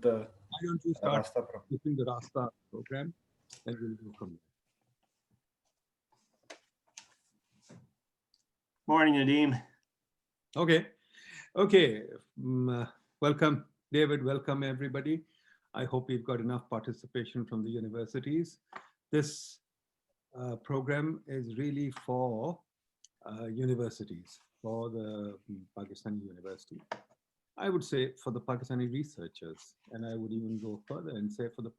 the Why don't you start Rasta program. within the Rasta program, and we'll go from there. Morning, Nadeem. Okay. Welcome, David. Welcome, everybody. I hope we've got enough participation from the universities. This program is really for universities, for the Pakistani university. I would say for the Pakistani researchers, and I would even go further and say for the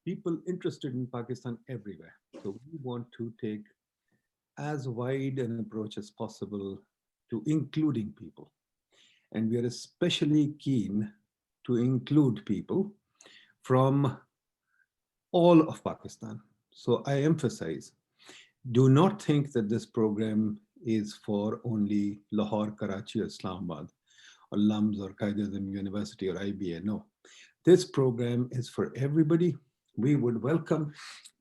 people interested in Pakistan everywhere. So we want to take as wide an approach as possible to including people. And we are especially keen to include people from all of Pakistan. So I emphasize, do not think that this program is for only Lahore, Karachi, or Islamabad, or LUMS, or Qaeda University, or IBA. No, this program is for everybody. We would welcome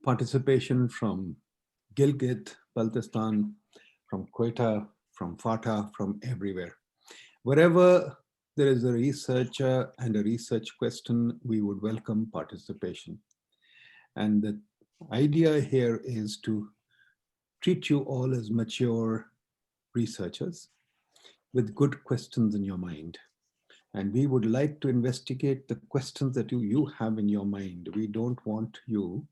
participation from Gilgit, Baltistan, from Quetta, from FATA, from everywhere. Wherever there is a researcher and a research question, we would welcome participation. And the idea here is to treat you all as mature researchers with good questions in your mind. And we would like to investigate the questions that you have in your mind. We don't want you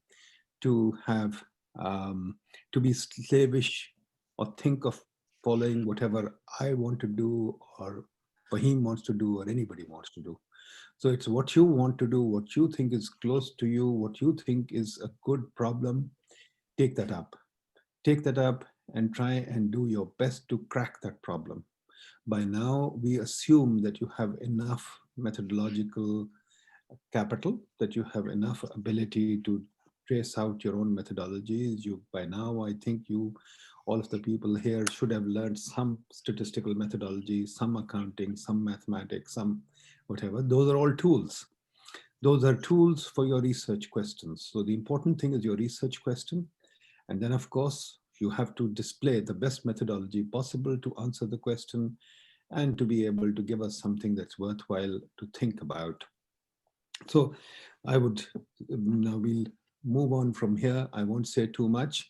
to have, to be slavish or think of following whatever I want to do or Fahim wants to do or anybody wants to do. So it's what you want to do, what you think is close to you, what you think is a good problem, take that up. Take that up and try and do your best to crack that problem. By now, we assume that you have enough methodological capital, that you have enough ability to trace out your own methodologies. By now, I think all of the people here should have learned some statistical methodology, some accounting, some mathematics, some whatever. Those are all tools. Those are tools for your research questions. So the important thing is your research question. And then, of course, you have to display the best methodology possible to answer the question and to be able to give us something that's worthwhile to think about. So now we'll move on from here. I won't say too much.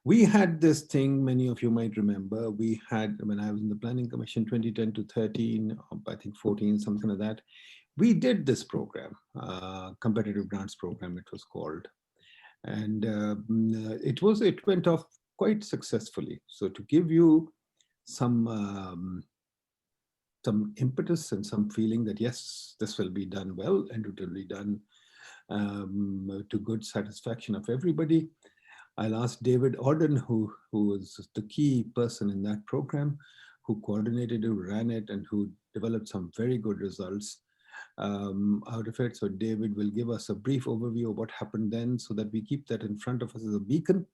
We had this thing, many of you might remember, we had, when I was in the Planning Commission 2010 to 13, I think 14, something like that, we did this program, competitive grants program it was called. And it went off quite successfully. So to give you some impetus and some feeling that yes, this will be done well and it will be done to good satisfaction of everybody, I'll ask David Auden, who was the key person in that program, who coordinated, who ran it, and who developed some very good results out of it. So David will give us a brief overview of what happened then so that we keep that in front of us as a beacon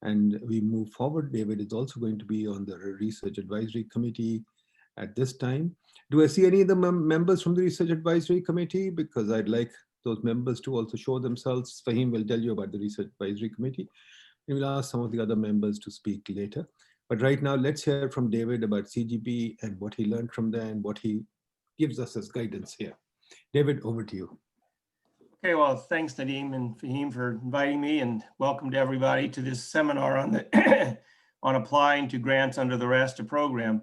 and we move forward. David is also going to be on the Research Advisory Committee at this time. Do I see any of the members from the Research Advisory Committee? Because I'd like those members to also show themselves. Fahim will tell you about the Research Advisory Committee. We will ask some of the other members to speak later. But right now, let's hear from David about CGP and what he learned from there and what he gives us as guidance here. David, over to you. Okay, well, thanks Nadeem and Fahim for inviting me, and welcome to everybody to this seminar on the on applying to grants under the Rasta program.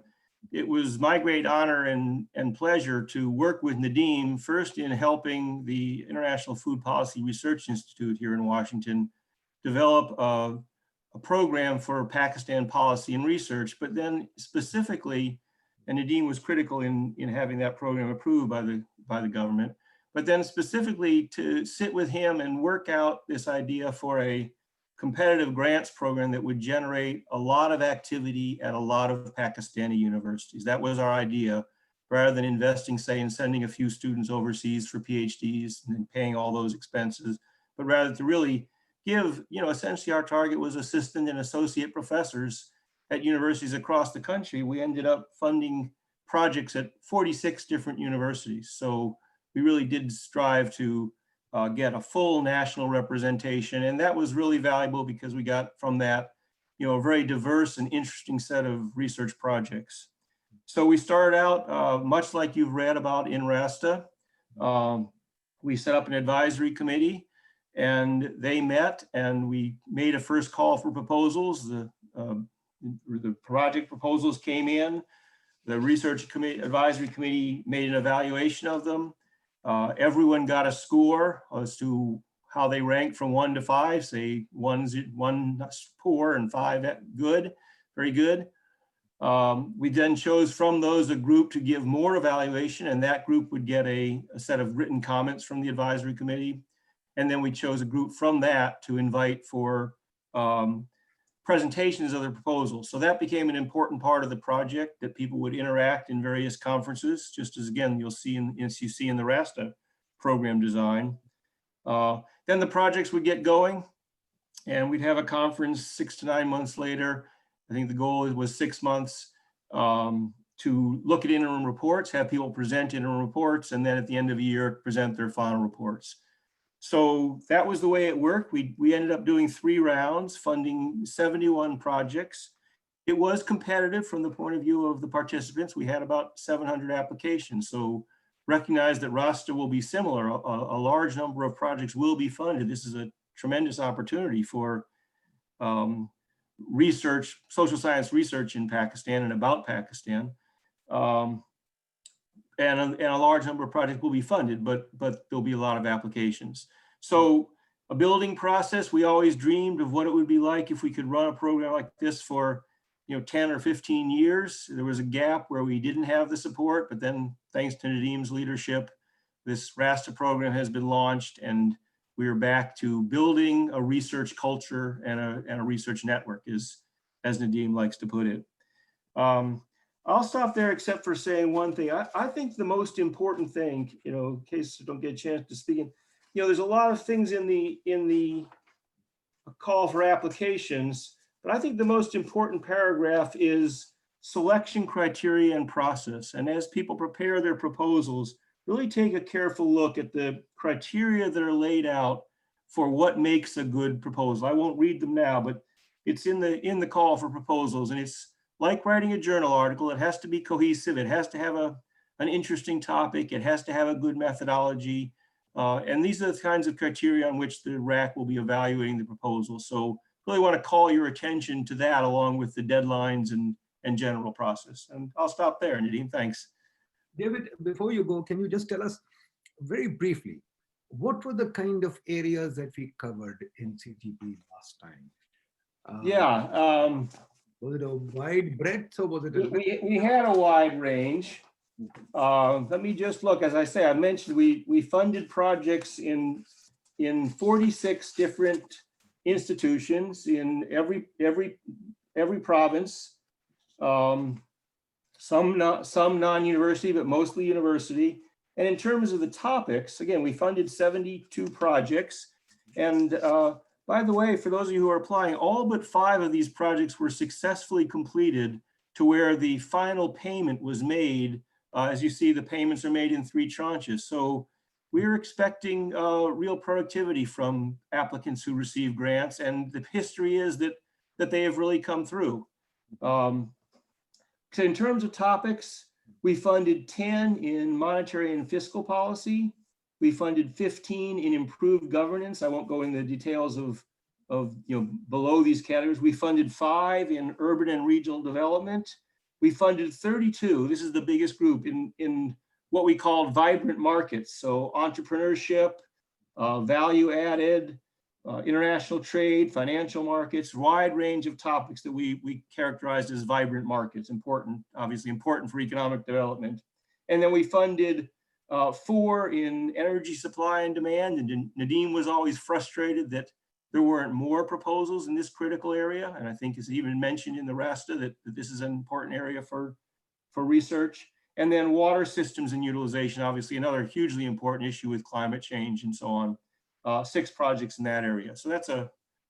It was my great honor and pleasure to work with Nadeem, first in helping the International Food Policy Research Institute here in Washington develop a program for Pakistan policy and research, but then specifically, and Nadeem was critical in having that program approved by the government, but then specifically to sit with him and work out this idea for a competitive grants program that would generate a lot of activity at a lot of Pakistani universities. That was our idea, rather than investing, say, in sending a few students overseas for PhDs and then paying all those expenses, but rather to really give, essentially our target was assistant and associate professors at universities across the country. We ended up funding projects at 46 different universities. So we really did strive to get a full national representation. And that was really valuable because we got from that, a very diverse and interesting set of research projects. So we started out much like you've read about in Rasta. we set up an advisory committee, and they met, and we made a first call for proposals. The project proposals came in. The research committee, advisory committee made an evaluation of them. Everyone got a score as to how they ranked from 1 to 5, say one poor and 5 good, very good. We then chose from those a group to give more evaluation, and that group would get a set of written comments from the advisory committee. And then we chose a group from that to invite for presentations of their proposals. So that became an important part of the project, that people would interact in various conferences, just as, again, you'll see in the Rasta program design. Then the projects would get going, and we'd have a conference 6 to 9 months later. I think the goal was 6 months to look at interim reports, have people present interim reports, and then at the end of the year, present their final reports. So that was the way it worked. We ended up doing 3 rounds, funding 71 projects. It was competitive from the point of view of the participants. We had about 700 applications. So recognize that Rasta will be similar. A large number of projects will be funded. This is a tremendous opportunity for research, social science research in Pakistan and about Pakistan. And a large number of projects will be funded, but there'll be a lot of applications. So a building process, we always dreamed of what it would be like if we could run a program like this for 10 or 15 years. There was a gap where we didn't have the support, but then thanks to Nadim's leadership, this Rasta program has been launched, and we are back to building a research culture and a research network, as Nadim likes to put it. I'll stop there except for saying one thing. I think the most important thing, in case I don't get a chance to speak, there's a lot of things in the call for applications, but I think the most important paragraph is selection criteria and process. And as people prepare their proposals, really take a careful look at the criteria that are laid out for what makes a good proposal. I won't read them now, but it's in the call for proposals, and it's like writing a journal article. It has to be cohesive. It has to have an interesting topic. It has to have a good methodology. And these are the kinds of criteria on which the RAC will be evaluating the proposal. So really want to call your attention to that, along with the deadlines and general process. And I'll stop there, Nadim. Thanks. David, before you go, can you just tell us very briefly, what were the kind of areas that we covered in CTP last time? Was it a wide breadth, or was it we had a wide range. Let me just look. As I say, I mentioned we funded projects in 46 different institutions in every province. Some non-university, but mostly university. And in terms of the topics, again, we funded 72 projects. And by the way, for those of you who are applying, all but 5 of these projects were successfully completed to where the final payment was made. As you see, the payments are made in 3 tranches. So we're expecting real productivity from applicants who receive grants. And the history is that they have really come through. So in terms of topics, we funded 10 in monetary and fiscal policy. We funded 15 in improved governance. I won't go into the details of below these categories. We funded 5 in urban and regional development. We funded 32, this is the biggest group, in what we call vibrant markets. So entrepreneurship, value added, international trade, financial markets, wide range of topics that we characterized as vibrant markets, obviously important for economic development. And then we funded 4 in energy supply and demand. And Nadim was always frustrated that there weren't more proposals in this critical area. And I think it's even mentioned in the Rasta that this is an important area for research. And then water systems and utilization, obviously another hugely important issue with climate change and so on. 6 projects in that area. So that's a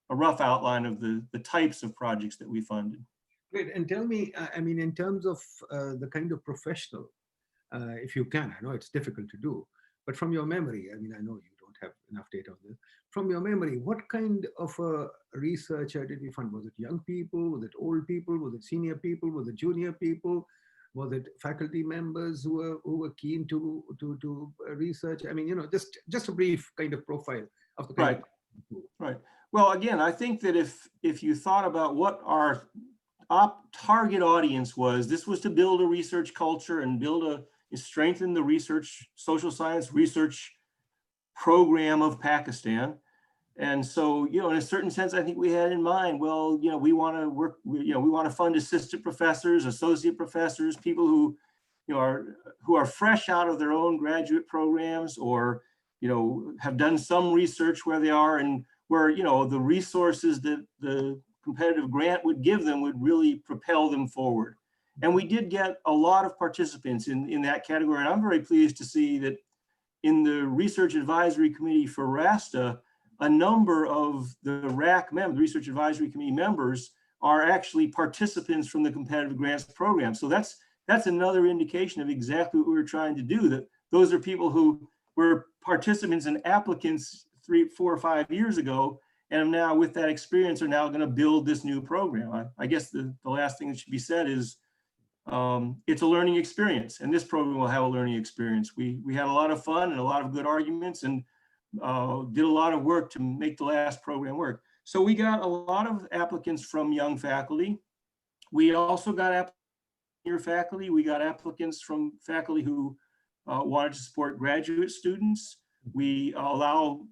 rough outline of the types of projects that we funded. Great. And tell me, I mean, in terms of the kind of professional, if you can, I know it's difficult to do, but from your memory, I mean, I know you don't have enough data on this. From your memory, what kind of a researcher did we fund? Was it young people? Was it old people? Was it senior people? Was it junior people? Was it faculty members who were keen to research? I mean, just a brief kind of profile of the kind Right. Right. Well, again, I think that if you thought about what our target audience was, this was to build a research culture and strengthen the research, social science research program of Pakistan. And so, in a certain sense, I think we had in mind, well, we want to work, we want to fund assistant professors, associate professors, people who, are fresh out of their own graduate programs, or, have done some research where they are, and where, the resources that the competitive grant would give them would really propel them forward. And we did get a lot of participants in that category. And I'm very pleased to see that in the Research Advisory Committee for Rasta, a number of the RAC members, Research Advisory Committee members, are actually participants from the competitive grants program. So that's another indication of exactly what we were trying to do, that those are people who were participants and applicants 3, 4, or 5 years ago, and now with that experience are now going to build this new program. I guess the last thing that should be said is it's a learning experience, and this program will have a learning experience. We had a lot of fun and a lot of good arguments, and did a lot of work to make the last program work. So we got a lot of applicants from young faculty. We also got senior faculty. We got applicants from faculty who wanted to support graduate students. We allow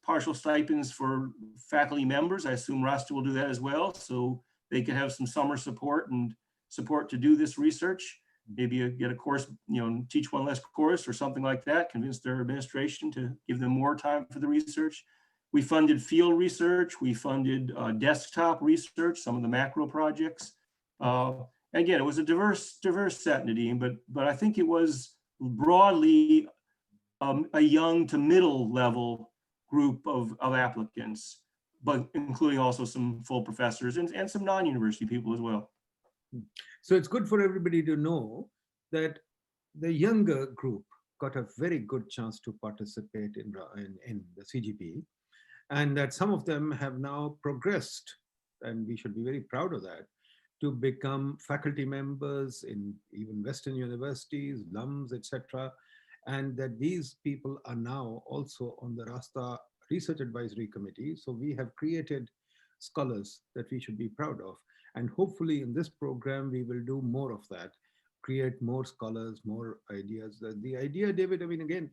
partial stipends for faculty members. I assume Rasta will do that as well, so they can have some summer support and support to do this research. Maybe get a course, teach one less course or something like that, convince their administration to give them more time for the research. We funded field research. We funded desktop research, some of the macro projects. Again, it was a diverse set, Nadeem, but I think it was broadly a young to middle level group of applicants, but including also some full professors and some non-university people as well. So it's good for everybody to know that the younger group got a very good chance to participate in the CGP, and that some of them have now progressed, and we should be very proud of that, to become faculty members in even Western universities, LUMs, etc. And that these people are now also on the Rasta Research Advisory Committee. So we have created scholars that we should be proud of. And hopefully in this program, we will do more of that, create more scholars, more ideas. The idea, David, I mean, again,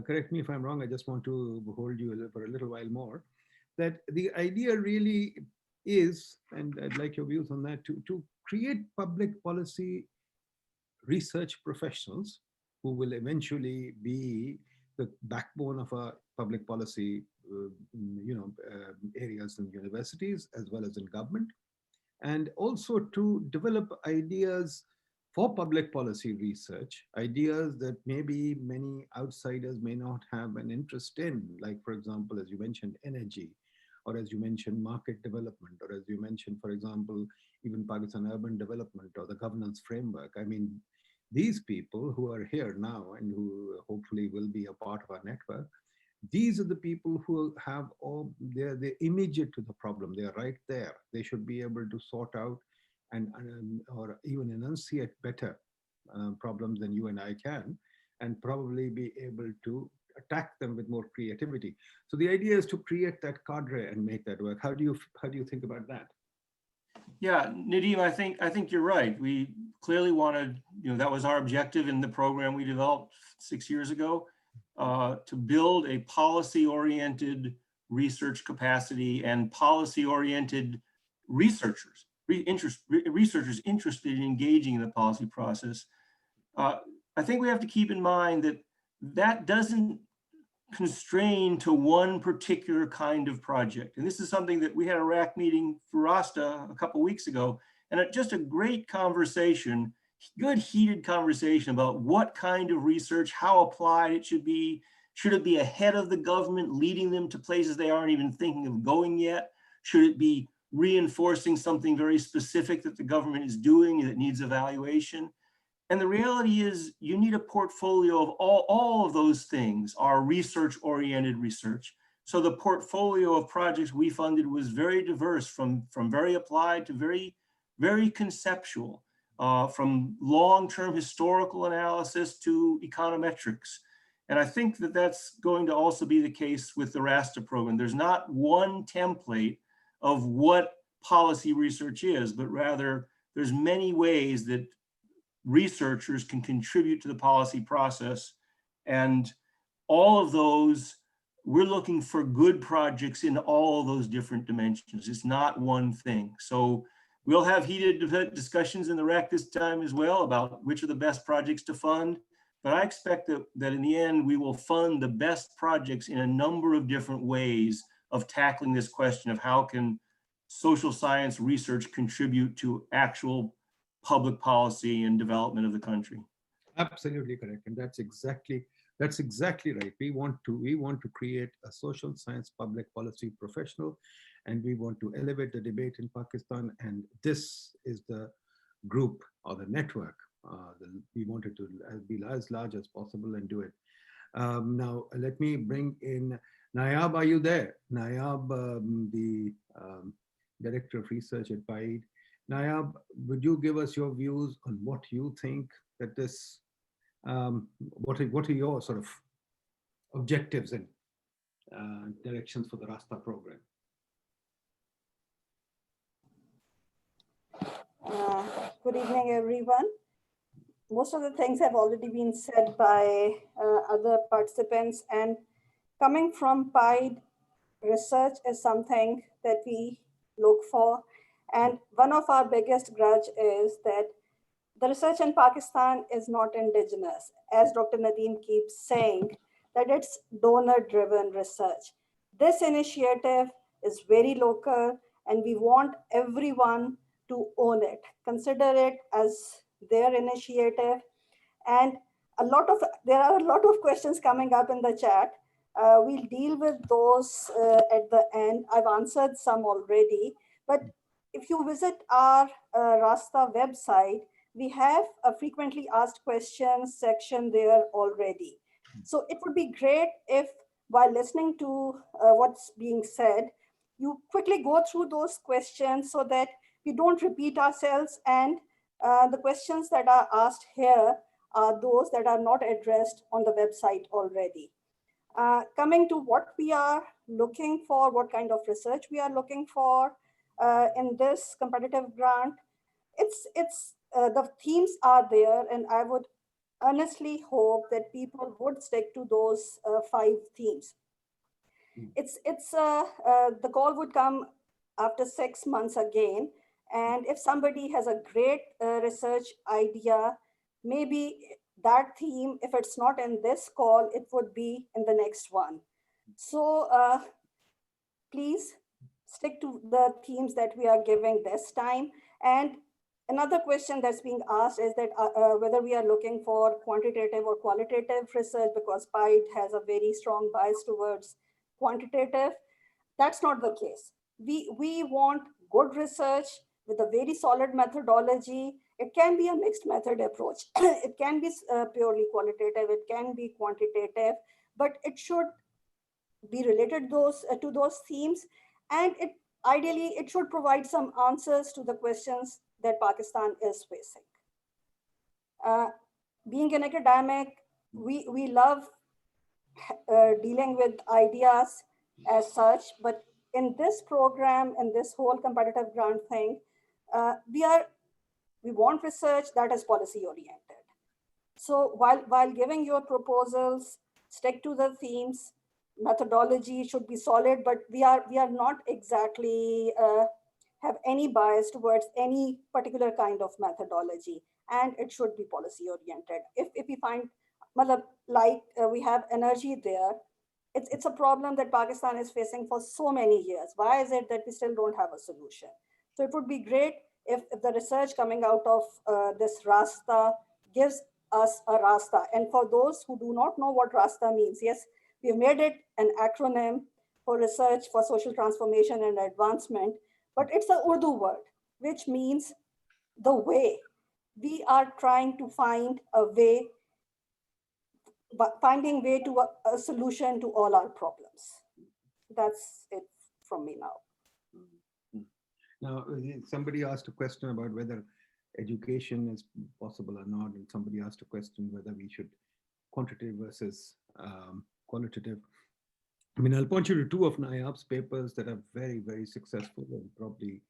correct me if I'm wrong, I just want to hold you for a little while more, that the idea really is, and I'd like your views on that, to create public policy research professionals who will eventually be the backbone of our public policy areas in universities as well as in government. And also to develop ideas for public policy research, ideas that maybe many outsiders may not have an interest in, like, for example, as you mentioned, energy, or as you mentioned, market development, or as you mentioned, for example, even Pakistan urban development or the governance framework. I mean, these people who are here now and who hopefully will be a part of our network, these are the people who have all, they're immediate to the problem. They're right there. They should be able to sort out or even enunciate better problems than you and I can, and probably be able to attack them with more creativity. So the idea is to create that cadre and make that work. How do you think about that? Yeah, Nadeem, I think you're right. We clearly wanted, that was our objective in the program we developed 6 years ago, to build a policy-oriented research capacity and policy-oriented researchers interested in engaging in the policy process. I think we have to keep in mind that that doesn't constrain to one particular kind of project. And this is something that we had a RAC meeting for Rasta a couple of weeks ago, and just a great conversation, good heated conversation about what kind of research, how applied it should be. Should it be ahead of the government, leading them to places they aren't even thinking of going yet? Should it be reinforcing something very specific that the government is doing that needs evaluation? And the reality is you need a portfolio of all of those things are research-oriented research. So the portfolio of projects we funded was very diverse, from very applied to very, very conceptual. from long-term historical analysis to econometrics. And I think that that's going to also be the case with the Rasta program. There's not one template of what policy research is, but rather there's many ways that researchers can contribute to the policy process. And all of those, we're looking for good projects in all of those different dimensions. It's not one thing. So we'll have heated discussions in the REC this time as well about which are the best projects to fund. But I expect that in the end, we will fund the best projects in a number of different ways of tackling this question of how can social science research contribute to actual public policy and development of the country. Absolutely correct. And that's exactly right. We want to create a social science public policy professional, and we want to elevate the debate in Pakistan. And this is the group or the network. We wanted to be as large as possible and do it. Now, let me bring in Nayab. Are you there? Nayab, the Director of Research at PIDE. Nayab, would you give us your views on what you think that this, what are your sort of objectives and directions for the Rasta program? Good evening, everyone. Most of the things have already been said by other participants, and coming from PIDE, research is something that we look for. And one of our biggest grudge is that the research in Pakistan is not indigenous. As Dr. Nadeem keeps saying, that it's donor-driven research. This initiative is very local, and we want everyone to own it, consider it as their initiative. And there are a lot of questions coming up in the chat. We'll deal with those at the end. I've answered some already, but if you visit our Rasta website, we have a frequently asked questions section there already. So it would be great if, while listening to what's being said, you quickly go through those questions so that we don't repeat ourselves, and the questions that are asked here are those that are not addressed on the website already. Coming to what we are looking for, what kind of research we are looking for in this competitive grant, the themes are there, and I would earnestly hope that people would stick to those 5 themes. The call would come after 6 months again, and if somebody has a great research idea, maybe that theme, if it's not in this call, it would be in the next one. So please stick to the themes that we are giving this time. And another question that's being asked is that whether we are looking for quantitative or qualitative research, because PIDE has a very strong bias towards quantitative. That's not the case. We want good research with a very solid methodology. It can be a mixed method approach. It can be purely qualitative, it can be quantitative, but it should be related to those themes. And ideally, it should provide some answers to the questions that Pakistan is facing. Being an academic, we love dealing with ideas as such, but in this program, in this whole competitive grant thing, we want research that is policy oriented. So while giving your proposals, stick to the themes. Methodology should be solid, but we are not exactly have any bias towards any particular kind of methodology, and it should be policy oriented. If we find, we have energy there, it's a problem that Pakistan is facing for so many years. Why is it that we still don't have a solution? So it would be great if the research coming out of this Rasta gives us a Rasta. And for those who do not know what Rasta means, yes, we've made it an acronym for research for social transformation and advancement, but it's an Urdu word, which means the way. We are trying to find a way, finding way to a solution to all our problems. That's it from me now. Now, somebody asked a question about whether education is possible or not. And somebody asked a question whether we should quantitative versus qualitative. I mean, I'll point you to two of NIOP's papers that are very, very successful and probably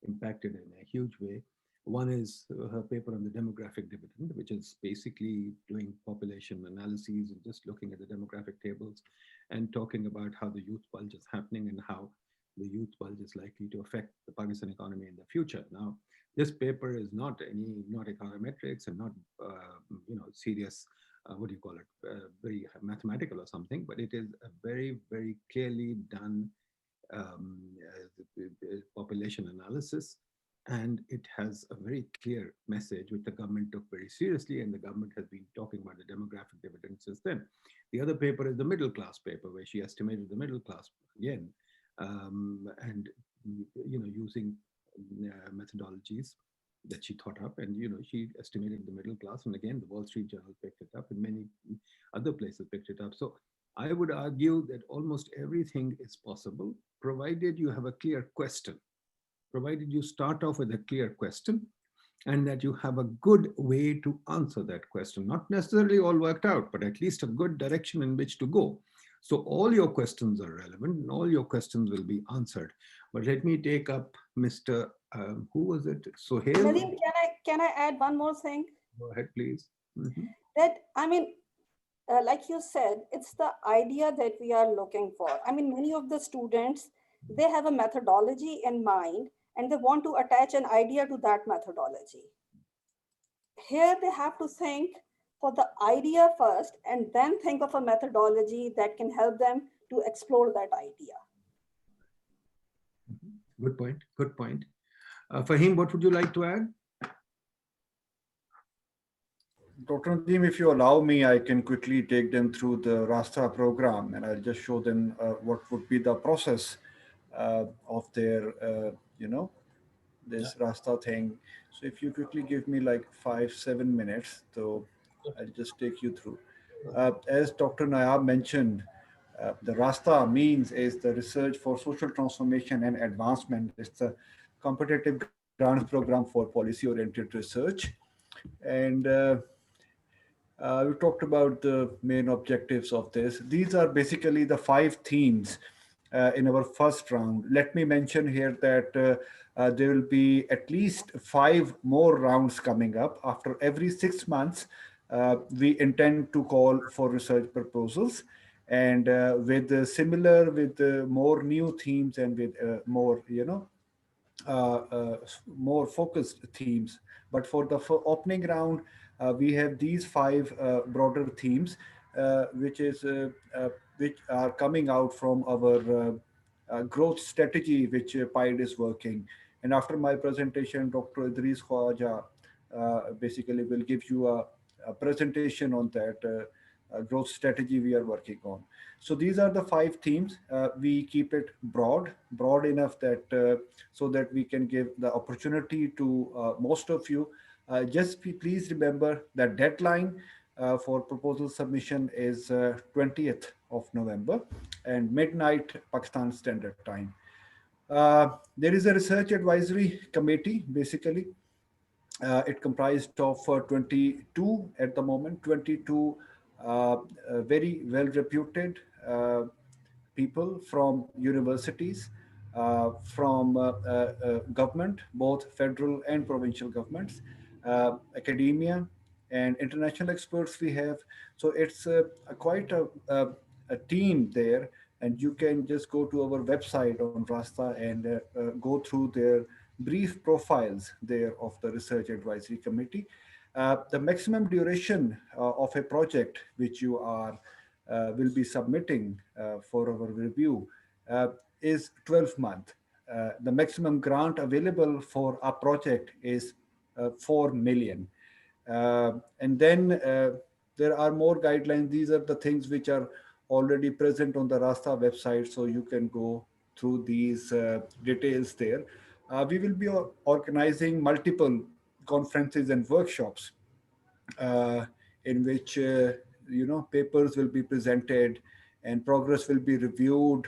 impacted in a huge way. One is her paper on the demographic dividend, which is basically doing population analyses and just looking at the demographic tables and talking about how the youth bulge is happening and how the youth bulge is likely to affect the Pakistan economy in the future. Now, this paper is not econometrics and not serious what do you call it, very mathematical or something, but it is a very, very clearly done population analysis. And it has a very clear message which the government took very seriously, and the government has been talking about the demographic dividend since then. The other paper is the middle class paper, where she estimated the middle class again, and using methodologies that she thought up, and she estimated the middle class, and again the Wall Street Journal picked it up and many other places picked it up. So I would argue that almost everything is possible, provided you have a clear question, provided you start off with a clear question, and that you have a good way to answer that question. Not necessarily all worked out, but at least a good direction in which to go. So all your questions are relevant and all your questions will be answered. But let me take up Mr. Who was it? Sohail? Nadeem, can I add one more thing? Go ahead, please. That, I mean, like you said, it's the idea that we are looking for. I mean, many of the students, they have a methodology in mind and they want to attach an idea to that methodology. Here they have to think for the idea first and then think of a methodology that can help them to explore that idea. Good point. Good point. Fahim, what would you like to add? Dr. Nadeem, if you allow me, I can quickly take them through the Rasta program, and I'll just show them what would be the process of their, this Rasta thing. So if you quickly give me like 5-7 minutes, so I'll just take you through. As Dr. Nayab mentioned, the Rasta means is the Research for Social Transformation and Advancement. It's a competitive grants program for policy-oriented research. And we talked about the main objectives of this. These are basically the 5 themes in our first round. Let me mention here that there will be at least 5 more rounds coming up. After every 6 months, we intend to call for research proposals, and with more new themes and with more, more focused themes. But for the opening round, we have these 5 broader themes, which are coming out from our growth strategy, which PIDE is working. And after my presentation, Dr. Idris Khwaja basically will give you a presentation on that growth strategy we are working on. So these are the 5 themes. We keep it broad enough that so that we can give the opportunity to most of you. Just please remember that deadline for proposal submission is 20th of November and midnight Pakistan Standard Time. There is a research advisory committee, basically. It comprised of 22 at the moment, 22 very well-reputed people from universities, from government, both federal and provincial governments, academia, and international experts we have. So it's quite a team there, and you can just go to our website on Rasta and go through their brief profiles there of the Research Advisory Committee. The maximum duration of a project which you will be submitting for our review is 12 months. The maximum grant available for a project is 4 million. And then there are more guidelines. These are the things which are already present on the Rasta website, so you can go through these details there. We will be organizing multiple conferences and workshops in which papers will be presented and progress will be reviewed,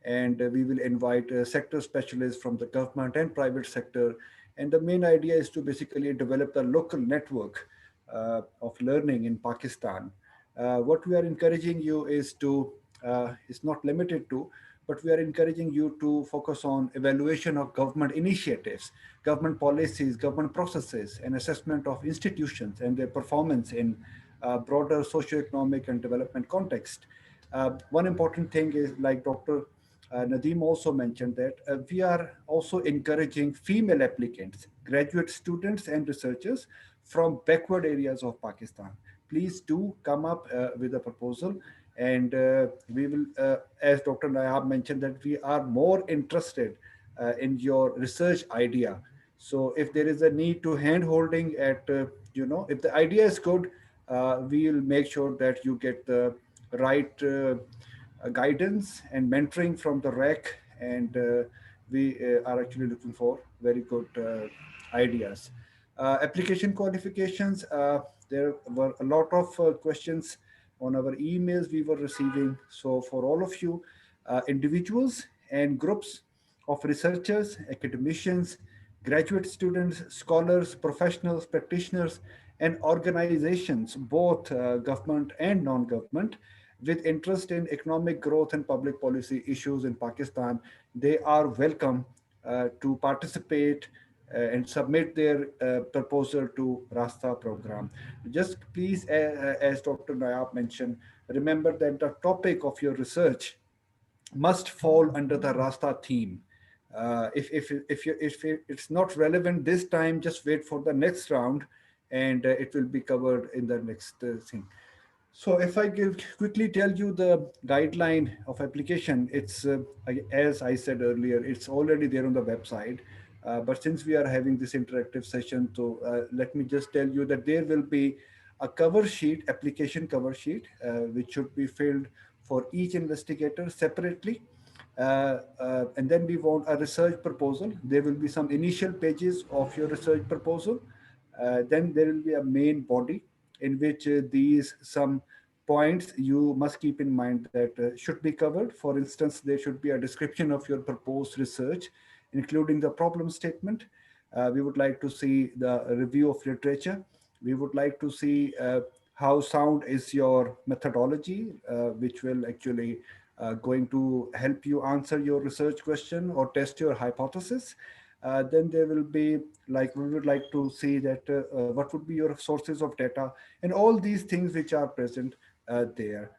and we will invite sector specialists from the government and private sector, And the main idea is to basically develop the local network of learning in Pakistan. What we are encouraging you is to, it's not limited to, but we are encouraging you to focus on evaluation of government initiatives, government policies, government processes, and assessment of institutions and their performance in broader socioeconomic and development context. One important thing is, like Dr. Nadeem also mentioned, that we are also encouraging female applicants, graduate students and researchers from backward areas of Pakistan. Please do come up with a proposal, and we will, as Dr. Nayab mentioned, that we are more interested in your research idea. So if there is a need to hand holding at, if the idea is good, we will make sure that you get the right guidance and mentoring from the REC, and we are actually looking for very good ideas. Application qualifications, there were a lot of questions on our emails we were receiving. So for all of you, individuals and groups of researchers, academicians, graduate students, scholars, professionals, practitioners, and organizations, both government and non-government, with interest in economic growth and public policy issues in Pakistan, they are welcome to participate and submit their proposal to Rasta program. Just please, as Dr. Nayab mentioned, remember that the topic of your research must fall under the Rasta theme. If it's not relevant this time, just wait for the next round, and it will be covered in the next thing. So if I quickly tell you the guideline of application, it's as I said earlier, it's already there on the website. But since we are having this interactive session, so let me just tell you that there will be a cover sheet, application cover sheet, which should be filled for each investigator separately. And then we want a research proposal. There will be some initial pages of your research proposal. Then there will be a main body in which these some points you must keep in mind that should be covered. For instance, there should be a description of your proposed research, including the problem statement. We would like to see the review of literature. We would like to see how sound is your methodology, which will actually going to help you answer your research question or test your hypothesis. Then there will be, like, we would like to see that what would be your sources of data and all these things which are present there.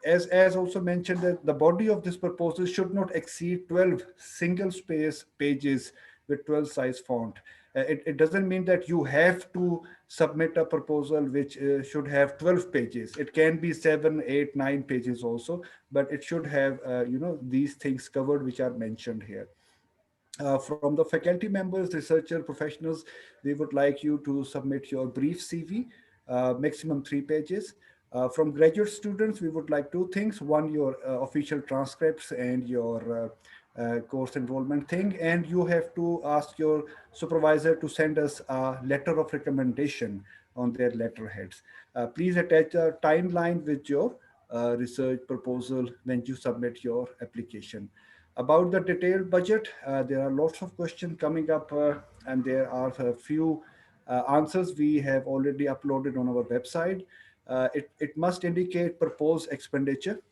As also mentioned, that the body of this proposal should not exceed 12 single space pages with 12 size font. It doesn't mean that you have to submit a proposal which should have 12 pages. It can be 7, 8, 9 pages also, but it should have these things covered which are mentioned here. From the faculty members, researcher, professionals, we would like you to submit your brief CV, maximum 3 pages. From graduate students, we would like two things. One, your official transcripts and your course enrollment thing. And you have to ask your supervisor to send us a letter of recommendation on their letterheads. Please attach a timeline with your research proposal when you submit your application. About the detailed budget, there are lots of questions coming up, and there are a few answers we have already uploaded on our website. It must indicate proposed expenditure,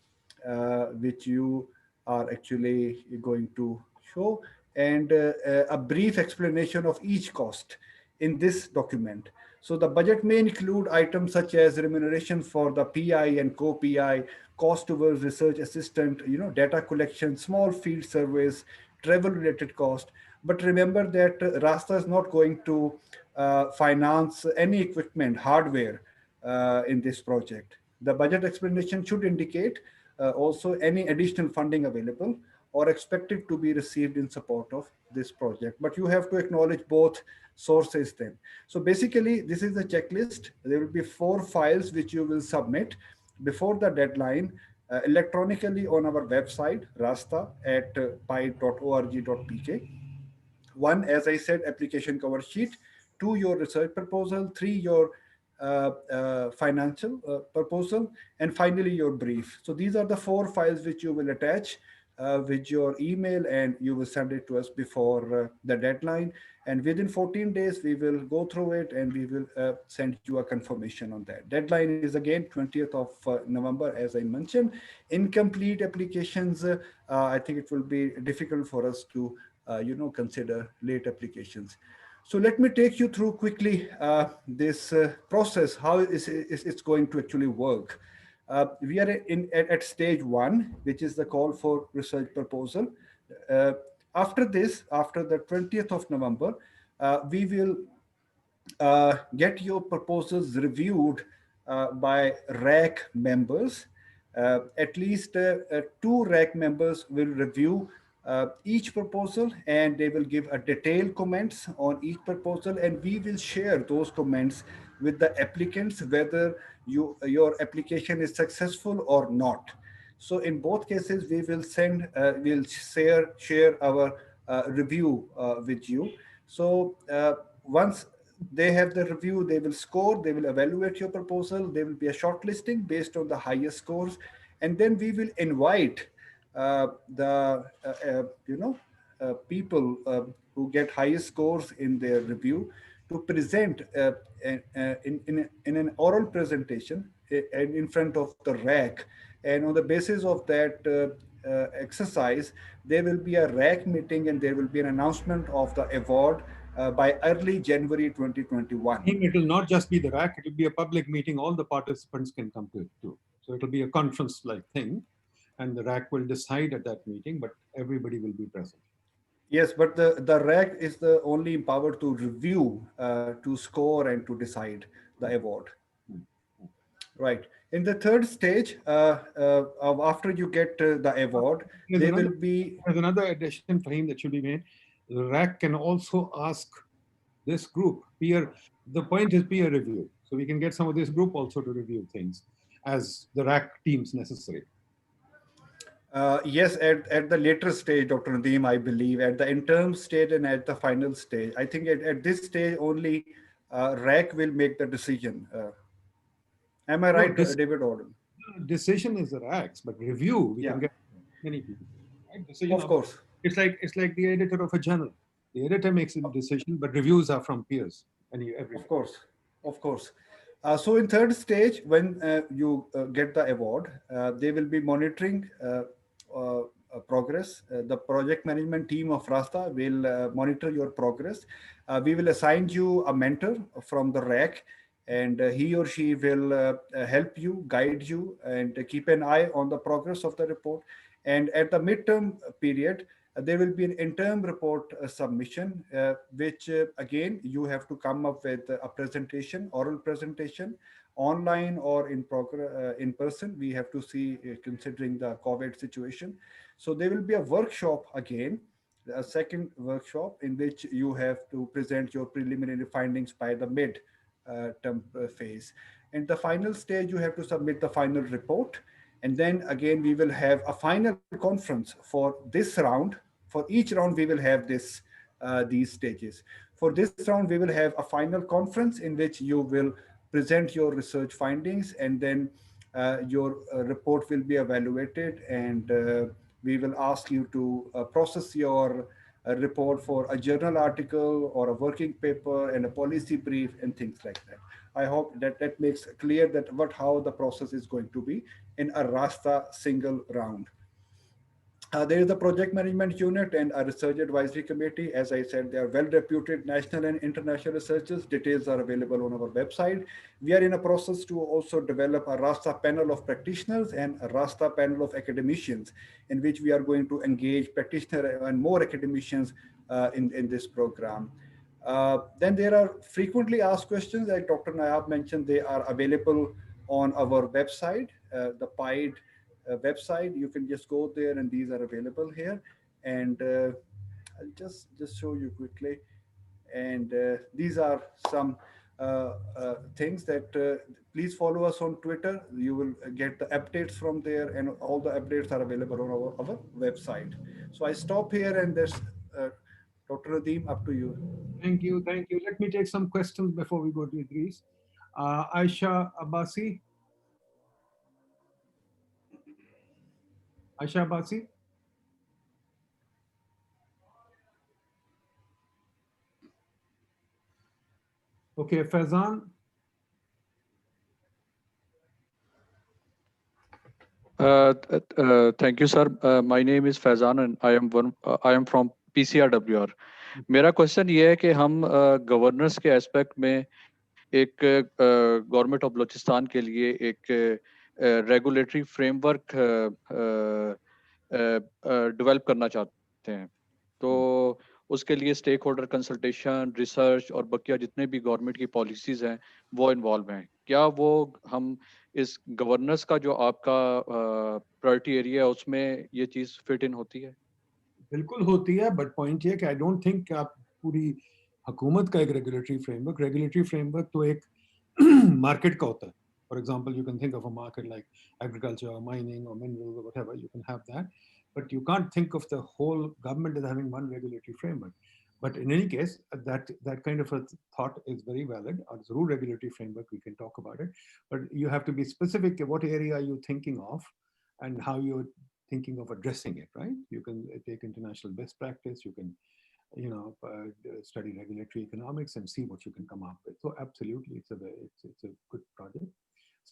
which you are actually going to show, and a brief explanation of each cost in this document. So the budget may include items such as remuneration for the PI and co-PI, cost towards research assistant, data collection, small field surveys, travel related cost. But remember that Rasta is not going to finance any equipment, hardware in this project. The budget explanation should indicate also any additional funding available or expected to be received in support of this project. But you have to acknowledge both sources then. So basically, this is the checklist. There will be 4 files which you will submit before the deadline electronically on our website, Rasta at pide.org.pk. One, as I said, application cover sheet. 2, your research proposal. 3, your financial proposal. And finally, your brief. So these are the 4 files which you will attach with your email, and you will send it to us before the deadline. And within 14 days, we will go through it and we will send you a confirmation on that. Deadline is again 20th of November, as I mentioned. Incomplete applications, I think it will be difficult for us to, consider late applications. So let me take you through quickly this process, how it's going to actually work. We are at stage one, which is the call for research proposal. Uh, After this, after the 20th of November, we will get your proposals reviewed by RAC members. At least two RAC members will review each proposal, and they will give a detailed comments on each proposal, and we will share those comments with the applicants whether your application is successful or not. So in both cases, we will we'll share our review with you. So once they have the review, they will score, they will evaluate your proposal, there will be a shortlisting based on the highest scores, and then we will invite the people who get highest scores in their review to present in an oral presentation and in front of the RAC. And on the basis of that exercise, there will be a RAC meeting and there will be an announcement of the award by early January 2021. It will not just be the RAC, it will be a public meeting. All the participants can come to it too. So it will be a conference-like thing, and the RAC will decide at that meeting, but everybody will be present. Yes, but the RAC is the only empowered to review, to score, and to decide the award. Right. In the third stage, after you get the award, there will be... There's another addition for him that should be made. The RAC can also ask this group, the point is peer review. So we can get some of this group also to review things as the RAC deems necessary. Yes, at the later stage, Dr. Nadeem, I believe, at the interim stage and at the final stage. I think at this stage only RAC will make the decision. Am I right, David Orden? Decision is the RAC's, but review, we can get many people. Right? Decision Of course. It's like the editor of a journal. The editor makes a decision, but reviews are from peers. Of course, of course. So in third stage, when you get the award, they will be monitoring progress. The project management team of Rasta will monitor your progress. We will assign you a mentor from the RAC, and he or she will help you, guide you, and keep an eye on the progress of the report. And at the midterm period, there will be an interim report submission, which again, you have to come up with a presentation, oral presentation, online or in person. We have to see, considering the COVID situation. So there will be a workshop again, a second workshop in which you have to present your preliminary findings by the mid-term phase. In the final stage, you have to submit the final report. And then again, we will have a final conference for this round. For each round, we will have these stages. For this round, we will have a final conference in which you will present your research findings, and then your report will be evaluated, and we will ask you to process your report for a journal article or a working paper and a policy brief and things like that. I hope that makes clear that how the process is going to be in a Rasta single round. There is the project management unit and a research advisory committee. As I said, they are well-reputed national and international researchers. Details are available on our website. We are in a process to also develop a Rasta panel of practitioners and a Rasta panel of academicians, in which we are going to engage practitioners and more academicians in this program. Then there are frequently asked questions, like Dr. Nayab mentioned. They are available on our website, the PIDE website. You can just go there, and these are available here. And I'll just show you quickly. And these are some things that please follow us on Twitter. You will get the updates from there, and all the updates are available on our website. So I stop here, and there's Dr. Nadeem, up to you. Thank you. Let me take some questions before we go to Idris. Aisha Abbasi. Aisha Abbasi? Okay, Faizan. Thank you, sir. My name is Faizan and I am from PCRWR. मेरा question ये है कि हम governance के aspect में एक government of Balochistan के लिए एक रेगुलेटरी फ्रेमवर्क डेवलप करना चाहते हैं, तो उसके लिए स्टेक होल्डर कंसल्टेशन, रिसर्च और बकिया जितने भी गवर्नमेंट की पॉलिसीज हैं वो इन्वॉल्व हैं। क्या वो हम इस गवर्नेंस का जो आपका प्रायोरिटी एरिया है उसमें ये चीज़ फिट इन होती है? बिल्कुल होती है, बट पॉइंट ये कि आई डोंट थिंक आप पूरी हुकूमत का एक रेगुलेटरी फ्रेमवर्क तो एक मार्केट का होता है. For example, you can think of a market like agriculture और माइनिंग और मिनरल्स और whatever, you can have that, but you can't think of the whole government as having one regulatory framework. But in any case, that kind of a thought is very valid. As a rule regulatory framework, we can talk about it, but you have to be specific. What area are you thinking of, and how you're thinking of addressing it, right? You can take international best practice. You can, study regulatory economics and see what you can come up with. So absolutely, it's a good project.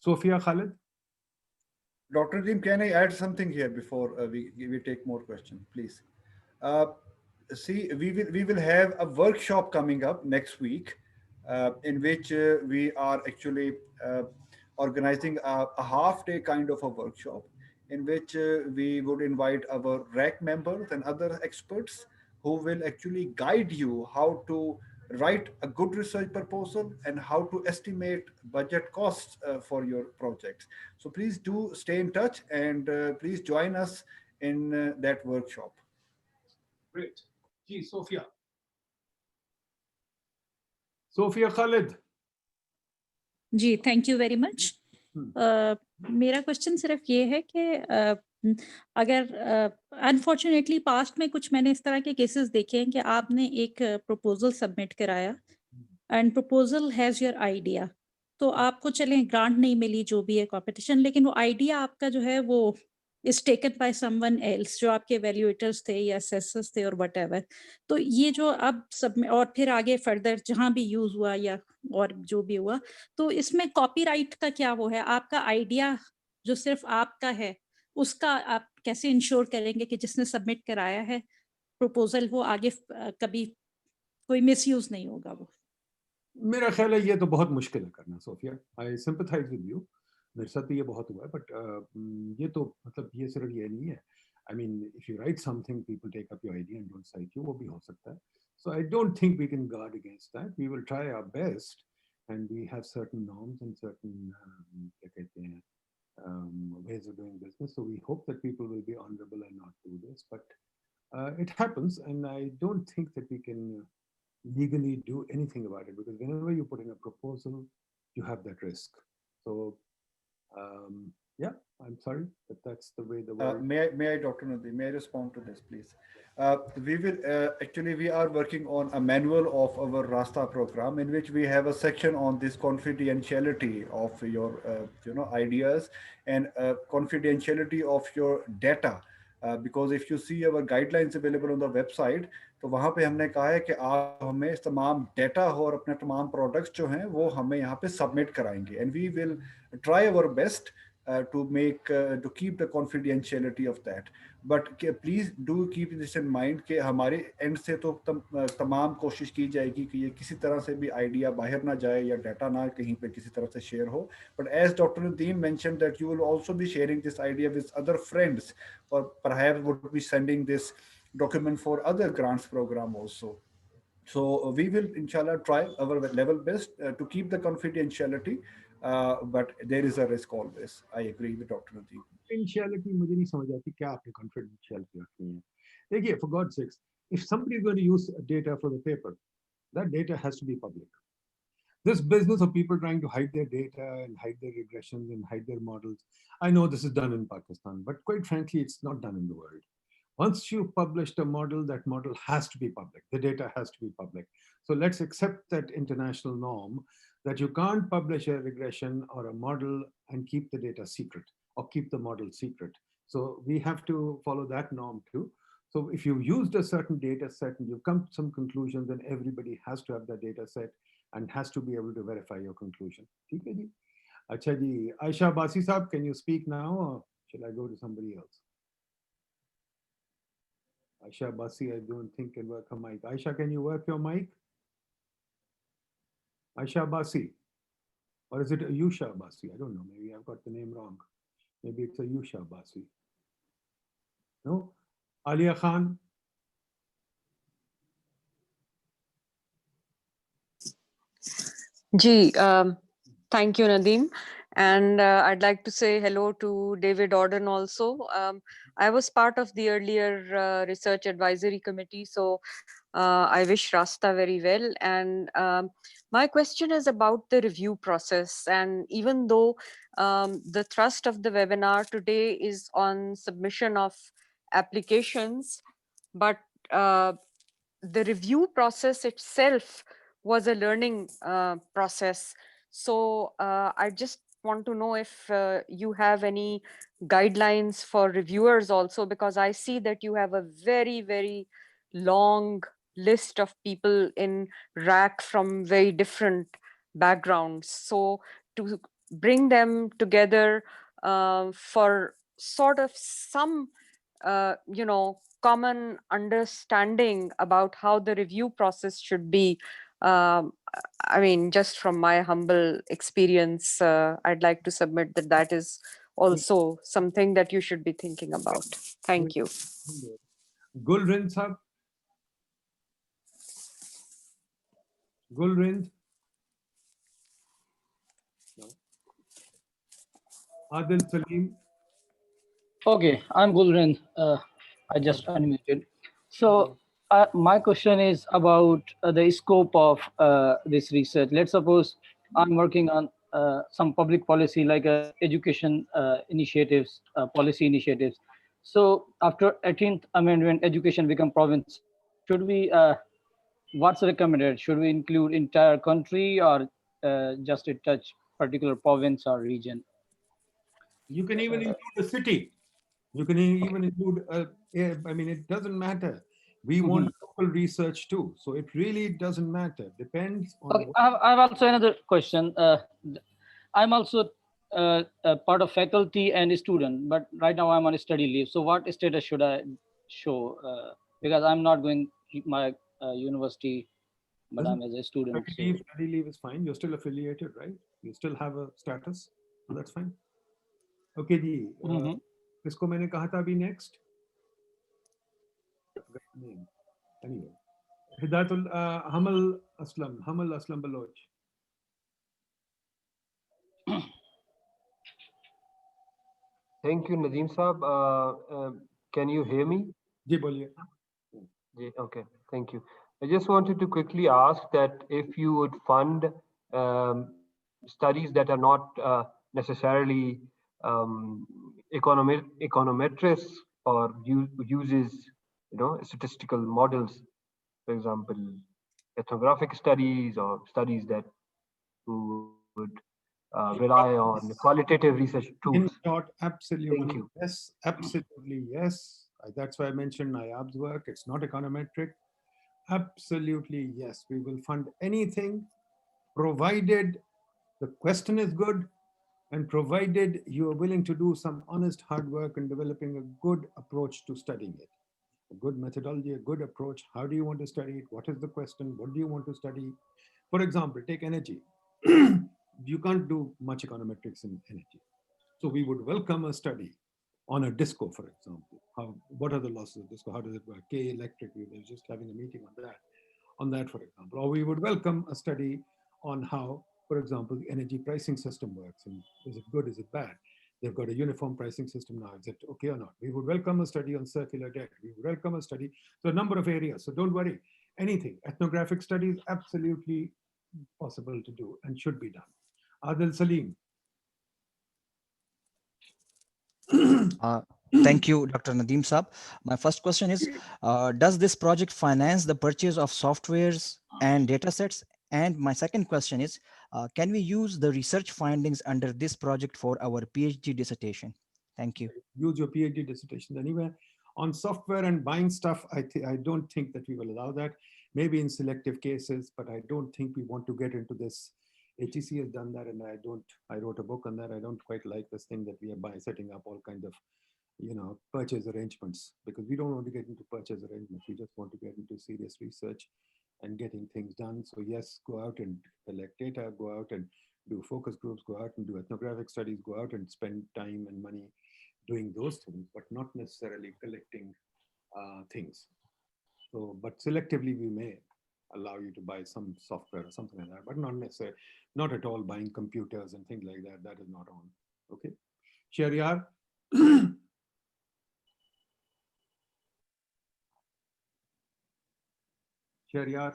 Sophia Khalid. Dr. Deem, can I add something here before we take more questions, please? Uh, See, we will have a workshop coming up next week, in which we are actually organizing a half-day kind of a workshop, in which we would invite our RAC members and other experts who will actually guide you how to write a good research proposal and how to estimate budget costs for your projects. So please do stay in touch, and please join us in that workshop. Great. Gee, Sophia. Sophia Khalid. जी, thank you very much. मेरा question सिर्फ ये है कि अगर unfortunately past में कुछ मैंने इस तरह के केसेस देखे हैं कि आपने एक प्रपोजल सबमिट कराया and proposal has your idea, तो आपको चलें ग्रांट नहीं मिली जो भी है कॉम्पिटिशन, लेकिन वो आइडिया आपका जो है वो is taken by someone else, जो आपके वैल्यूएटर्स थे या असेसर्स थे और व्हाटएवर। तो ये जो अब सब और फिर आगे फर्दर जहां भी यूज हुआ या और जो भी हुआ, तो इसमें कॉपीराइट का क्या वो है? आपका आइडिया जो सिर्फ आपका है उसका आप कैसे इंश्योर करेंगे कि जिसने सबमिट कराया है प्रपोजल वो आगे कभी कोई मिसयूज नहीं होगा वो? मेरा ख्याल है ये तो बहुत मुश्किल है करना, Sophia. I sympathize with you. मेरे साथ भी ये बहुत हुआ है, बट ये तो मतलब ये सिर्फ ये नहीं है. I mean, if you write something, people take up your idea and don't cite you, वो भी हो सकता है. So I don't think we can guard against that. We will try our best, and we have certain norms and certain क्या कहते हैं ways of doing business. So we hope that people will be honorable and not do this, but it happens, and I don't think that we can legally do anything about it, because whenever you put in a proposal, you have that risk. So yeah, I'm sorry, but that's the way the world. May I, Dr. Nadeem, may I respond to this, please? We will actually, we are working on a manual of our Rasta program, in which we have a section on this confidentiality of your ideas and confidentiality of your data. Because if you see our guidelines available on the website, तो वहाँ पे हमने कहा है कि आप हमें तमाम डेटा और अपने तमाम प्रोडक्ट्स जो हैं वो हमें यहाँ पे सबमिट कराएंगे, and we will try our best to keep the confidentiality of that. But please do keep this in mind कि हमारे एंड से तो तमाम कोशिश की जाएगी कि ये किसी तरह से भी आइडिया बाहर ना जाए या डाटा ना कहीं पे किसी तरह से शेयर हो. But as Dr. Nadeem mentioned that you will also be sharing this idea with other friends, or perhaps would be sending this document for other grants program also. So we will inshallah try our level best to keep the confidentiality, but there is a risk always. I agree with Dr. Nadeem. Confidentiality, मुझे नहीं समझ आती क्या आपने confidentiality रखनी है. देखिए, for God's sakes, if somebody is going to use data for the paper, that data has to be public. This business of people trying to hide their data and hide their regressions and hide their models, I know this is done in Pakistan, but quite frankly, it's not done in the world. Once you've published a model, that model has to be public. The data has to be public. So let's accept that international norm that you can't publish a regression or a model and keep the data secret or keep the model secret. So we have to follow that norm too. So if you've used a certain data set and you've come to some conclusions, then everybody has to have that data set and has to be able to verify your conclusion. ठीक है जी? अच्छा जी, Aisha Basi साहब, can you speak now or shall I go to somebody else? Aisha Basi, I don't think can work her mic. Aisha, can you work your mic? Aisha Basi, or is it Ayusha Basi? I don't know. Maybe I've got the name wrong. Maybe it's Ayusha Basi. No? Alia Khan. Ji, thank you, Nadeem. And I'd like to say hello to David Auden also. I was part of the earlier research advisory committee, so I wish Rasta very well. And my question is about the review process. And even though the thrust of the webinar today is on submission of applications, but the review process itself was a learning process. So I just want to know if you have any guidelines for reviewers also, because I see that you have a very, very long list of people in rack from very different backgrounds. So to bring them together for sort of some common understanding about how the review process should be. I mean, just from my humble experience, I'd like to submit that that is also something that you should be thinking about. Thank you. Gulrind Sahab. Gulrind. No. Adil Salim. Okay, I'm Gulren. I just unmuted. So my question is about the scope of this research. Let's suppose I'm working on some public policy like education initiatives, policy initiatives. So after 18th Amendment, education become province. Should we, what's recommended? Should we include entire country or just touch particular province or region? You can even include a city. You can even include, I mean, it doesn't matter. We want local research too. So it really doesn't matter. Depends on Okay, I have also another question. I'm also a part of faculty and a student, but right now I'm on a study leave. So what status should I show? Because I'm not going to my university, but I'm as a student. So. Study leave is fine. You're still affiliated, right? You still have a status. So that's fine. Okay, जी. किसको मैंने कहा था अभी next? Anyway, Hidayatul Hamal Aslam Baloch. Thank you, Nadeem Saab. Can you hear me? जी बोलिए. Okay, thank you. I just wanted to quickly ask that if you would fund studies that are not necessarily econometrics or uses, statistical models, for example, ethnographic studies or studies that would rely on qualitative research tools. In short, absolutely. Thank you. Yes, absolutely yes. That's why I mentioned NIAB's work. It's not econometric. Absolutely yes. We will fund anything provided the question is good and provided you are willing to do some honest hard work in developing a good approach to studying it. A good methodology, a good approach. How do you want to study it? What is the question? What do you want to study? For example, take energy. You can't do much econometrics in energy. So we would welcome a study on a disco, for example. What are the losses of disco? How does it work? K electric, we were just having a meeting on that, for example. Or we would welcome a study on how, for example, the energy pricing system works. And is it good, is it bad? They've got a uniform pricing system now. Is it okay or not? We would welcome a study on circular debt. We would welcome a study. So a number of areas. So don't worry. Anything. Ethnographic studies, absolutely possible to do and should be done. Adil Salim. Thank you, Dr. Nadeem Saab. My first question is, does this project finance the purchase of softwares and datasets? And my second question is, can we use the research findings under this project for our PhD dissertation? Thank you. Use your PhD dissertation anywhere. On software and buying stuff, I don't think that we will allow that. maybe in selective cases, but I don't think we want to get into this. HEC has done that, and I wrote a book on that. I don't quite like this thing that we are by setting up all kinds of, purchase arrangements, because we don't want to get into purchase arrangements. We just want to get into serious research and getting things done. So yes, go out and collect data, go out and do focus groups, go out and do ethnographic studies, go out and spend time and money doing those things, but not necessarily collecting things. So, but selectively we may allow you to buy some software or something like that, but not necessarily, not at all buying computers and things like that. That is not on. Okay. Shariar. Shariar.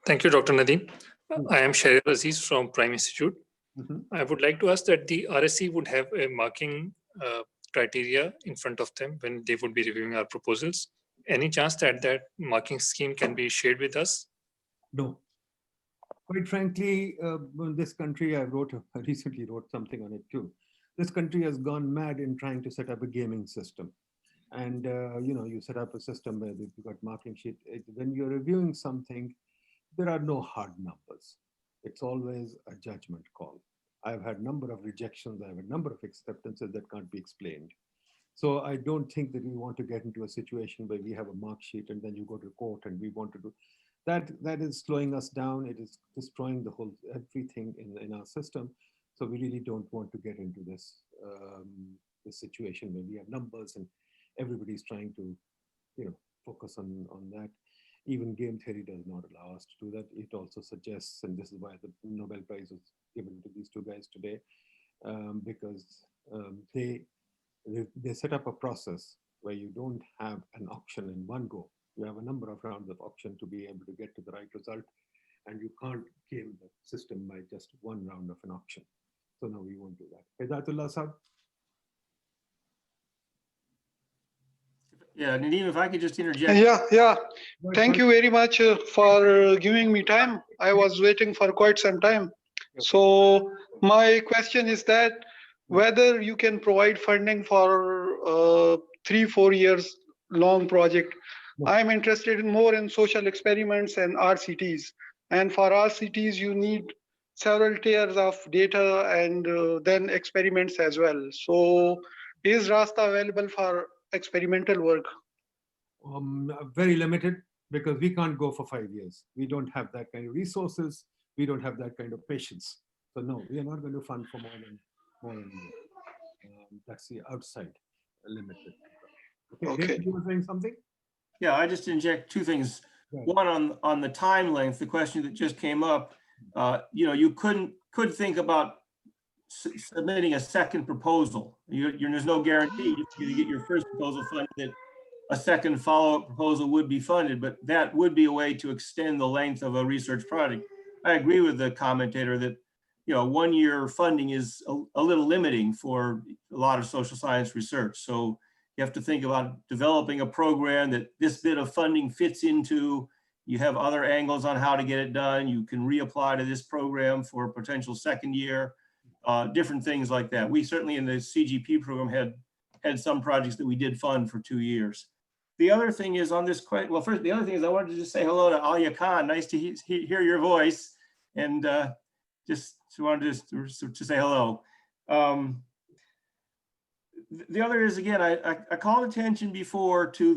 Thank you, Dr. Nadeem. I am Shahir Aziz from Prime Institute. I would like to ask that the RSC would have a marking criteria in front of them when they would be reviewing our proposals. Any chance that that marking scheme can be shared with us? No. Quite frankly, this country, I recently wrote something on it too. This country has gone mad in trying to set up a gaming system. And, you set up a system where you've got marking sheet. When you're reviewing something, there are no hard numbers. It's always a judgment call. I've had a number of rejections. I have a number of acceptances that can't be explained. So I don't think that we want to get into a situation where we have a mark sheet and then you go to court and we want to do that. That is slowing us down. It is destroying the whole everything in our system. So we really don't want to get into this situation where we have numbers and everybody's trying to, focus on that. Even game theory does not allow us to do that. It also suggests, and this is why the Nobel Prize was given to these two guys today, because they set up a process where you don't have an auction in one go. You have a number of rounds of auction to be able to get to the right result, and you can't game the system by just one round of an auction. So no, we won't do that. Hidayatullah Saab? Yeah, Nadeem, if I could just interject. Yeah. Thank you very much for giving me time. I was waiting for quite some time. So my question is that whether you can provide funding for 3-4 years long project. I'm interested in more in social experiments and RCTs. And for RCTs, you need several tiers of data and then experiments as well. So is Rasta available for experimental work? Very limited, because we can't go for 5 years. We don't have that kind of resources. We don't have that kind of patience. So no, we are not going to fund for more than a year. That's the outside limited. Okay. David, you were saying something? Yeah, I just inject two things. Right. One on the time length, the question that just came up. You could think about submitting a second proposal. There's no guarantee you get your first proposal funded that a second follow-up proposal would be funded, but that would be a way to extend the length of a research project. I agree with the commentator that 1 year funding is a little limiting for a lot of social science research. So you have to think about developing a program that this bit of funding fits into. You have other angles on how to get it done. You can reapply to this program for a potential second year, different things like that. We certainly in the CGP program had some projects that we did fund for 2 years. The other thing is on this question, well, first, the other thing is I wanted to just say hello to Alia Khan. Nice to hear your voice, and just wanted to say hello. The other is, again, I called attention before to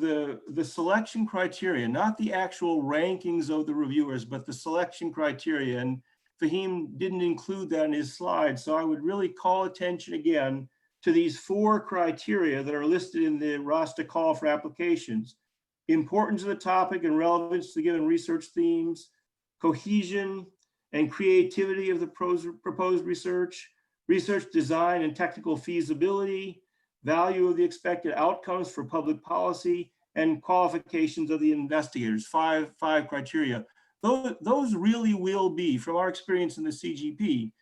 the selection criteria, not the actual rankings of the reviewers, but the selection criteria. And Fahim didn't include that in his slide. So I would really call attention again to these 4 criteria that are listed in the Rasta call for applications: importance of the topic and relevance to given research themes, cohesion and creativity of the proposed research, research design and technical feasibility, value of the expected outcomes for public policy, and qualifications of the investigators. Five criteria. Those really will be, from our experience in the CGP,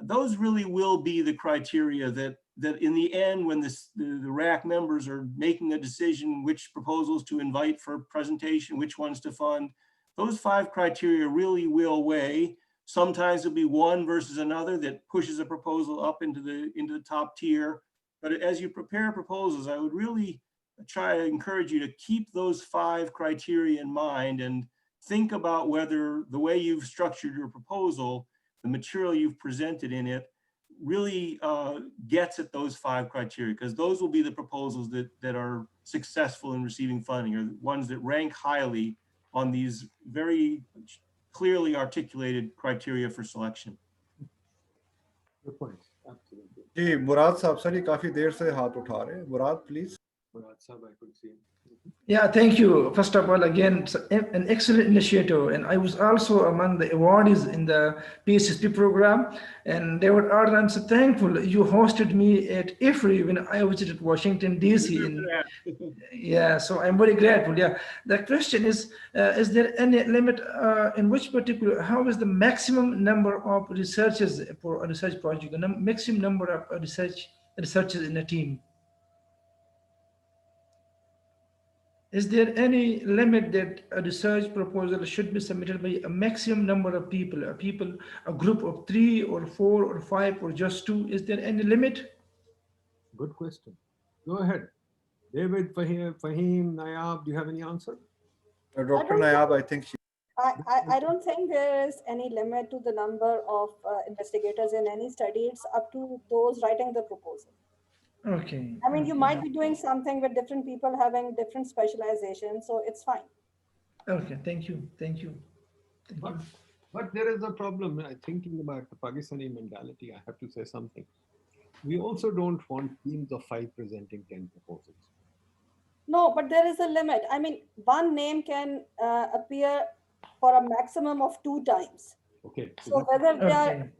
those really will be the criteria that in the end, when the RAC members are making a decision which proposals to invite for presentation, which ones to fund, those 5 criteria really will weigh. Sometimes it'll be one versus another that pushes a proposal up into the top tier. But as you prepare proposals, I would really try to encourage you to keep those 5 criteria in mind and think about whether the way you've structured your proposal, the material you've presented in it, really gets at those 5 criteria, because those will be the proposals that are successful in receiving funding, or the ones that rank highly on these very clearly articulated criteria for selection. Good point. Absolutely. जी मुराद साहब sir ये काफी देर से हाथ उठा रहे हैं मुराद please Murad Sahab, I could see. Yeah, thank you. First of all, again, it's an excellent initiative. And I was also among the awardees in the PSSP program. And David Arden, I'm so thankful you hosted me at IFRI when I visited Washington, D.C. Yeah, so I'm very grateful. Yeah. The question is there any limit in which particular, how is the maximum number of researchers for a research project, the maximum number of researchers in a team? Is there any limit that a research proposal should be submitted by a maximum number of people, a group of 3 or 4 or 5 or just 2? Is there any limit? Good question. Go ahead. David, Fahim, Nayab, do you have any answer? Dr. Nayab, I think I don't think there is any limit to the number of investigators in any study. It's up to those writing the proposal. Okay. I mean, you might be doing something with different people having different specializations, so it's fine. Okay, thank you. Thank you. But there is a problem. Thinking about the Pakistani mentality, I have to say something. We also don't want teams of 5 presenting 10 proposals. No, but there is a limit. I mean, one name can appear for a maximum of 2 times. Okay. So whether they are,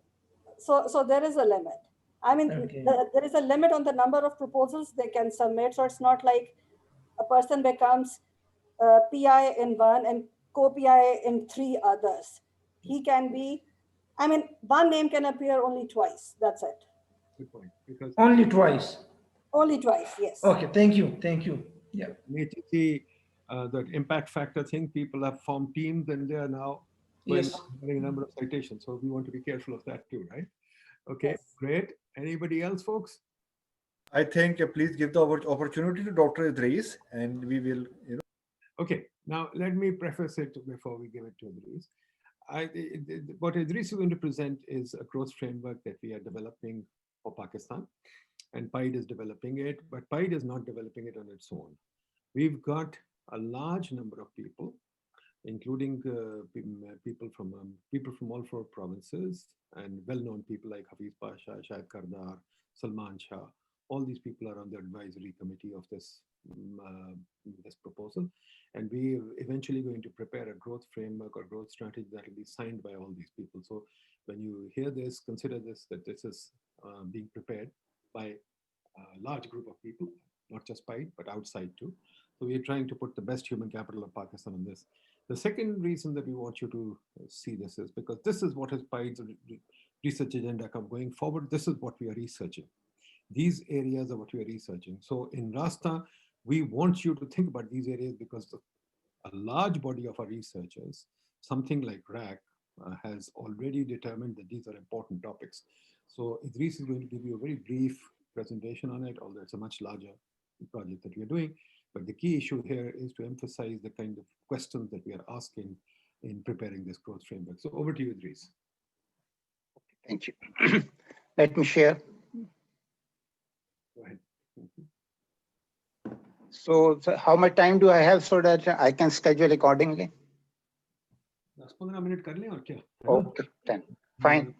so there is a limit. I mean, there is a limit on the number of proposals they can submit. So it's not like a person becomes PI in one and co-PI in 3 others. He can be, I mean, one name can appear only twice. That's it. Good point. Because only twice. Only twice, yes. Okay, thank you. Thank you. Yeah. HTC, the impact factor thing, people have formed teams and they are now having a number of citations. So we want to be careful of that too, right? Okay, great. Anybody else, folks? I think please give the opportunity to Dr. Idris and we will, Okay, now let me preface it before we give it to Idris. What Idris is going to present is a growth framework that we are developing for Pakistan, and PIDE is developing it, but PIDE is not developing it on its own. We've got a large number of people, including people from all 4 provinces and well-known people like Hafiz Pasha, Shahid Kardar, Salman Shah. All these people are on the advisory committee of this proposal. And we are eventually going to prepare a growth framework or growth strategy that will be signed by all these people. So when you hear this, consider this, that this is being prepared by a large group of people, not just PIDE, but outside too. So we are trying to put the best human capital of Pakistan on this. The second reason that we want you to see this is because this is what is PIDE's research agenda going forward. This is what we are researching. These areas are what we are researching. So in Rasta, we want you to think about these areas because a large body of our researchers, something like RAC, has already determined that these are important topics. So Idris is going to give you a very brief presentation on it, although it's a much larger project that we are doing. But the key issue here is to emphasize the kind of questions that we are asking in preparing this growth framework. So over to you, Idris. Thank you. Let me share. Go ahead. So how much time do I have so that I can schedule accordingly? 10-15 minute kar lein aur kya? Okay, 10. Fine.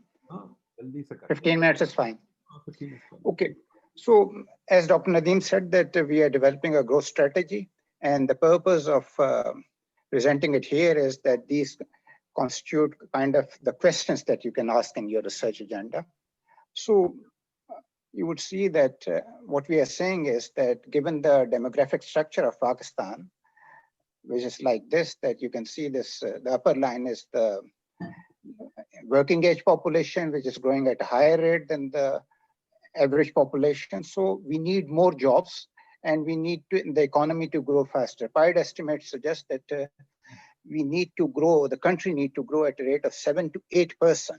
15 minutes is fine. Okay. So as Dr. Nadeem said that we are developing a growth strategy, and the purpose of presenting it here is that these constitute kind of the questions that you can ask in your research agenda. So you would see that what we are saying is that given the demographic structure of Pakistan, which is like this, that you can see this, the upper line is the working age population, which is growing at a higher rate than the average population. So we need more jobs and we need the economy to grow faster. PIDE estimates suggest that we need to grow, the country need to grow at a rate of 7 to 8%.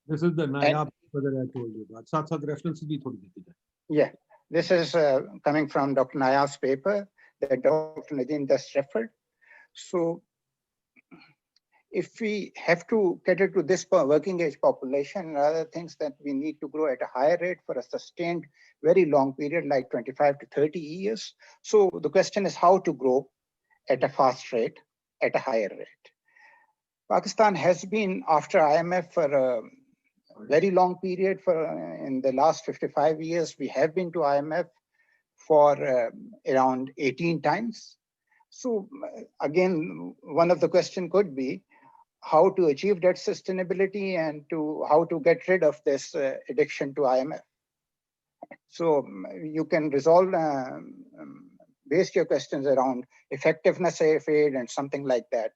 This is the NIAB that I told you about. Saath references bhi thodi deti jaye. Yeah. This is coming from Dr. Naya's paper that Dr. Nadeem just referred. So if we have to cater to this working age population and other things, that we need to grow at a higher rate for a sustained, very long period, like 25 to 30 years. So the question is how to grow at a fast rate, at a higher rate. Pakistan has been after IMF for a very long period. In the last 55 years, we have been to IMF for around 18 times. So again, one of the question could be how to achieve debt sustainability and how to get rid of this addiction to IMF. So you can resolve, base your questions around effectiveness of aid and something like that.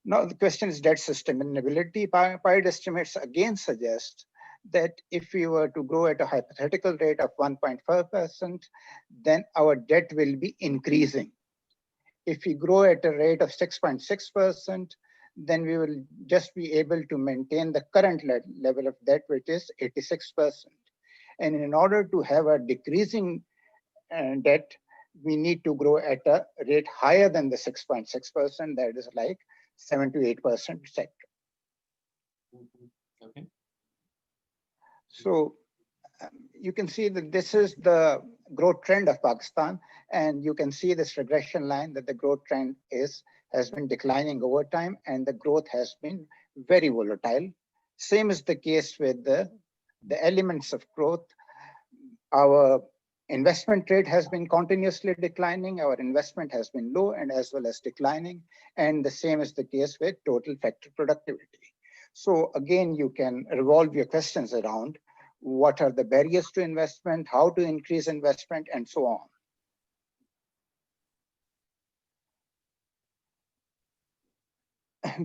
Now the question is debt sustainability. PIDE estimates again suggest that if we were to grow at a hypothetical rate of 1.5%, then our debt will be increasing. If we grow at a rate of 6.6%, then we will just be able to maintain the current level of debt, which is 86%. And in order to have a decreasing debt, we need to grow at a rate higher than the 6.6%, that is like 7 to 8% sector. Okay. So you can see that this is the growth trend of Pakistan, and you can see this regression line that the growth trend has been declining over time, and the growth has been very volatile. Same is the case with the elements of growth. Our investment rate has been continuously declining. Our investment has been low and as well as declining. And the same is the case with total factor productivity. So again, you can revolve your questions around what are the barriers to investment, how to increase investment, and so on.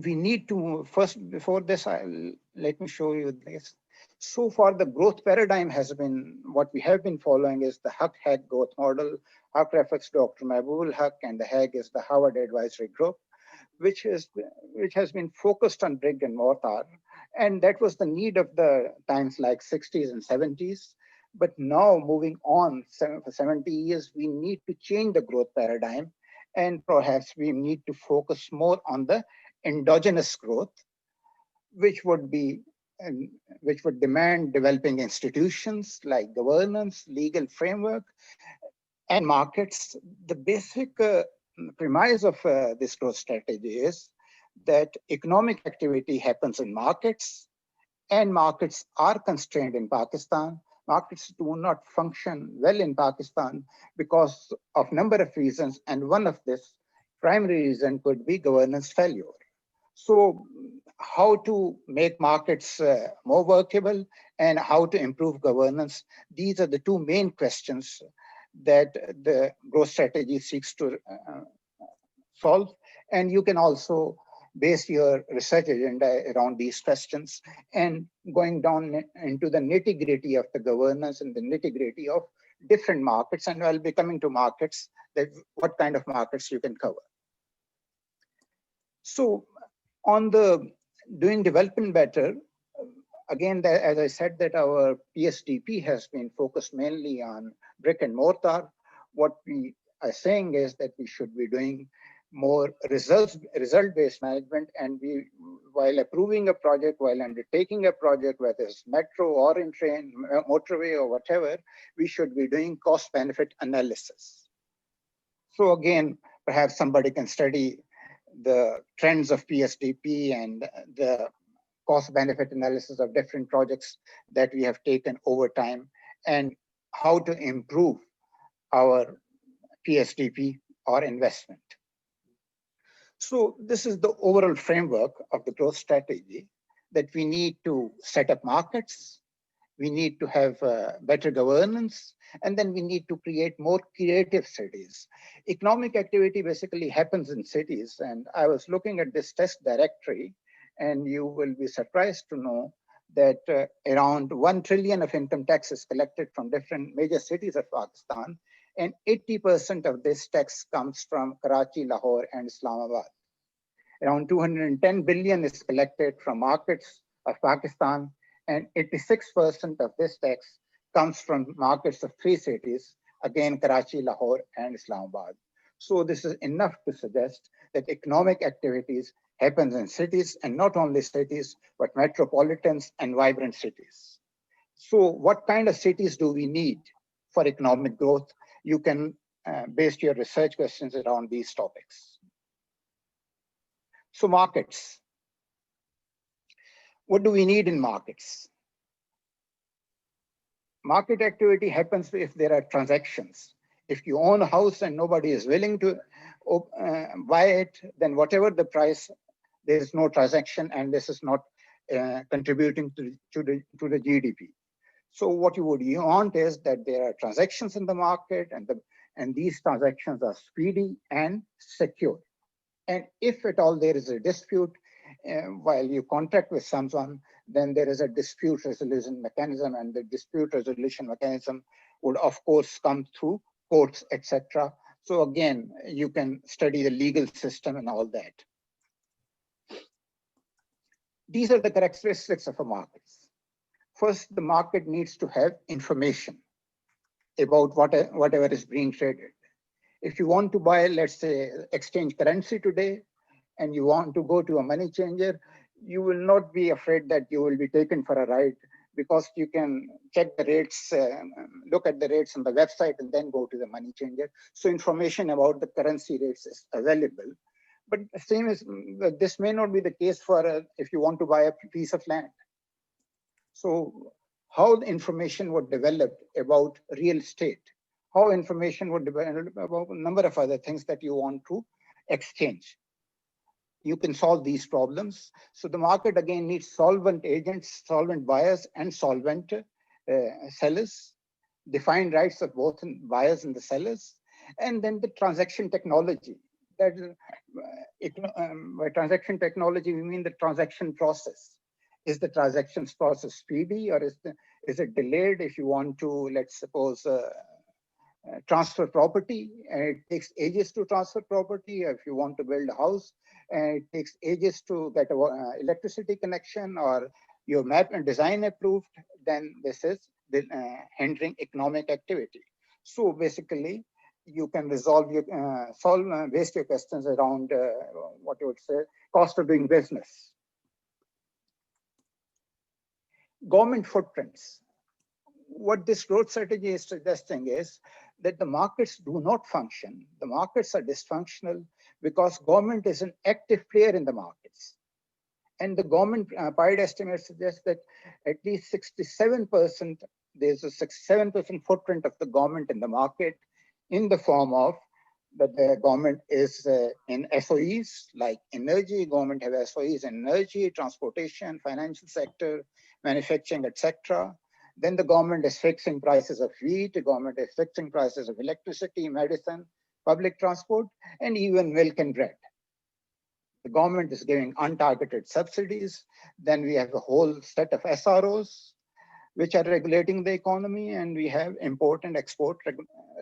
We need to first, before this, let me show you this. So far, the growth paradigm has been, what we have been following is the Huck-Hague growth model. Huck refers to Dr. Mahbubul Huck, and the Hague is the Harvard Advisory Group, which has been focused on brick and mortar. And that was the need of the times like 60s and 70s. But now moving on for 70 years, we need to change the growth paradigm. And perhaps we need to focus more on the endogenous growth, which would demand developing institutions like governance, legal framework, and markets. The basic premise of this growth strategy is that economic activity happens in markets, and markets are constrained in Pakistan. Markets do not function well in Pakistan because of a number of reasons, and one of this primary reason could be governance failure. So how to make markets more workable and how to improve governance, these are the two main questions that the growth strategy seeks to solve. And you can also base your research agenda around these questions and going down into the nitty-gritty of the governance and the nitty-gritty of different markets. And I'll be coming to markets, that what kind of markets you can cover. So on the doing development better, again, as I said, that our PSDP has been focused mainly on brick and mortar. What we are saying is that we should be doing more result-based management, and while approving a project, while undertaking a project, whether it's metro or in train, motorway or whatever, we should be doing cost-benefit analysis. So again, perhaps somebody can study the trends of PSDP and the cost-benefit analysis of different projects that we have taken over time and how to improve our PSDP or investment. So this is the overall framework of the growth strategy, that we need to set up markets, we need to have better governance, and then we need to create more creative cities. Economic activity basically happens in cities, and I was looking at this test directory, and you will be surprised to know that around 1 trillion of income tax is collected from different major cities of Pakistan, and 80% of this tax comes from Karachi, Lahore, and Islamabad. Around 210 billion is collected from markets of Pakistan, and 86% of this tax comes from markets of 3 cities, again, Karachi, Lahore, and Islamabad. So this is enough to suggest that economic activities happens in cities, and not only cities, but metropolitans and vibrant cities. So what kind of cities do we need for economic growth? You can base your research questions around these topics. So markets. What do we need in markets? Market activity happens if there are transactions. If you own a house and nobody is willing to buy it, then whatever the price, there is no transaction, and this is not contributing to the GDP. So what you want is that there are transactions in the market, and these transactions are speedy and secure. And if at all there is a dispute, while you contract with someone, then there is a dispute resolution mechanism, and the dispute resolution mechanism would of course come through courts, etc. So again, you can study the legal system and all that. These are the characteristics of a market. First, the market needs to have information about whatever is being traded. If you want to buy, let's say, exchange currency today, and you want to go to a money changer, you will not be afraid that you will be taken for a ride, because you can check the rates, look at the rates on the website, and then go to the money changer. So information about the currency rates is available. But the same is, this may not be the case for if you want to buy a piece of land. So how the information would develop about real estate, how information would develop about a number of other things that you want to exchange. You can solve these problems. So the market again needs solvent agents, solvent buyers, and solvent sellers, defined rights of both buyers and the sellers, and then the transaction technology. That by transaction technology, we mean the transaction process. Is the transactions process speedy, or is it delayed? If you want to, let's suppose, transfer property, and it takes ages to transfer property. If you want to build a house, and it takes ages to get an electricity connection or your map and design approved, then this is hindering economic activity. So basically, you can resolve your base your questions around what you would say cost of doing business. Government footprints. What this growth strategy is suggesting is that the markets do not function. The markets are dysfunctional because government is an active player in the markets. And the government PIDE estimate suggests that at least 67%, there's a 67% footprint of the government in the market, in the form of that the government is in SOEs like energy. Government have SOEs in energy, transportation, financial sector, manufacturing, etc. Then the government is fixing prices of wheat, the government is fixing prices of electricity, medicine, public transport, and even milk and bread. The government is giving untargeted subsidies. Then we have a whole set of SROs, which are regulating the economy, and we have import and export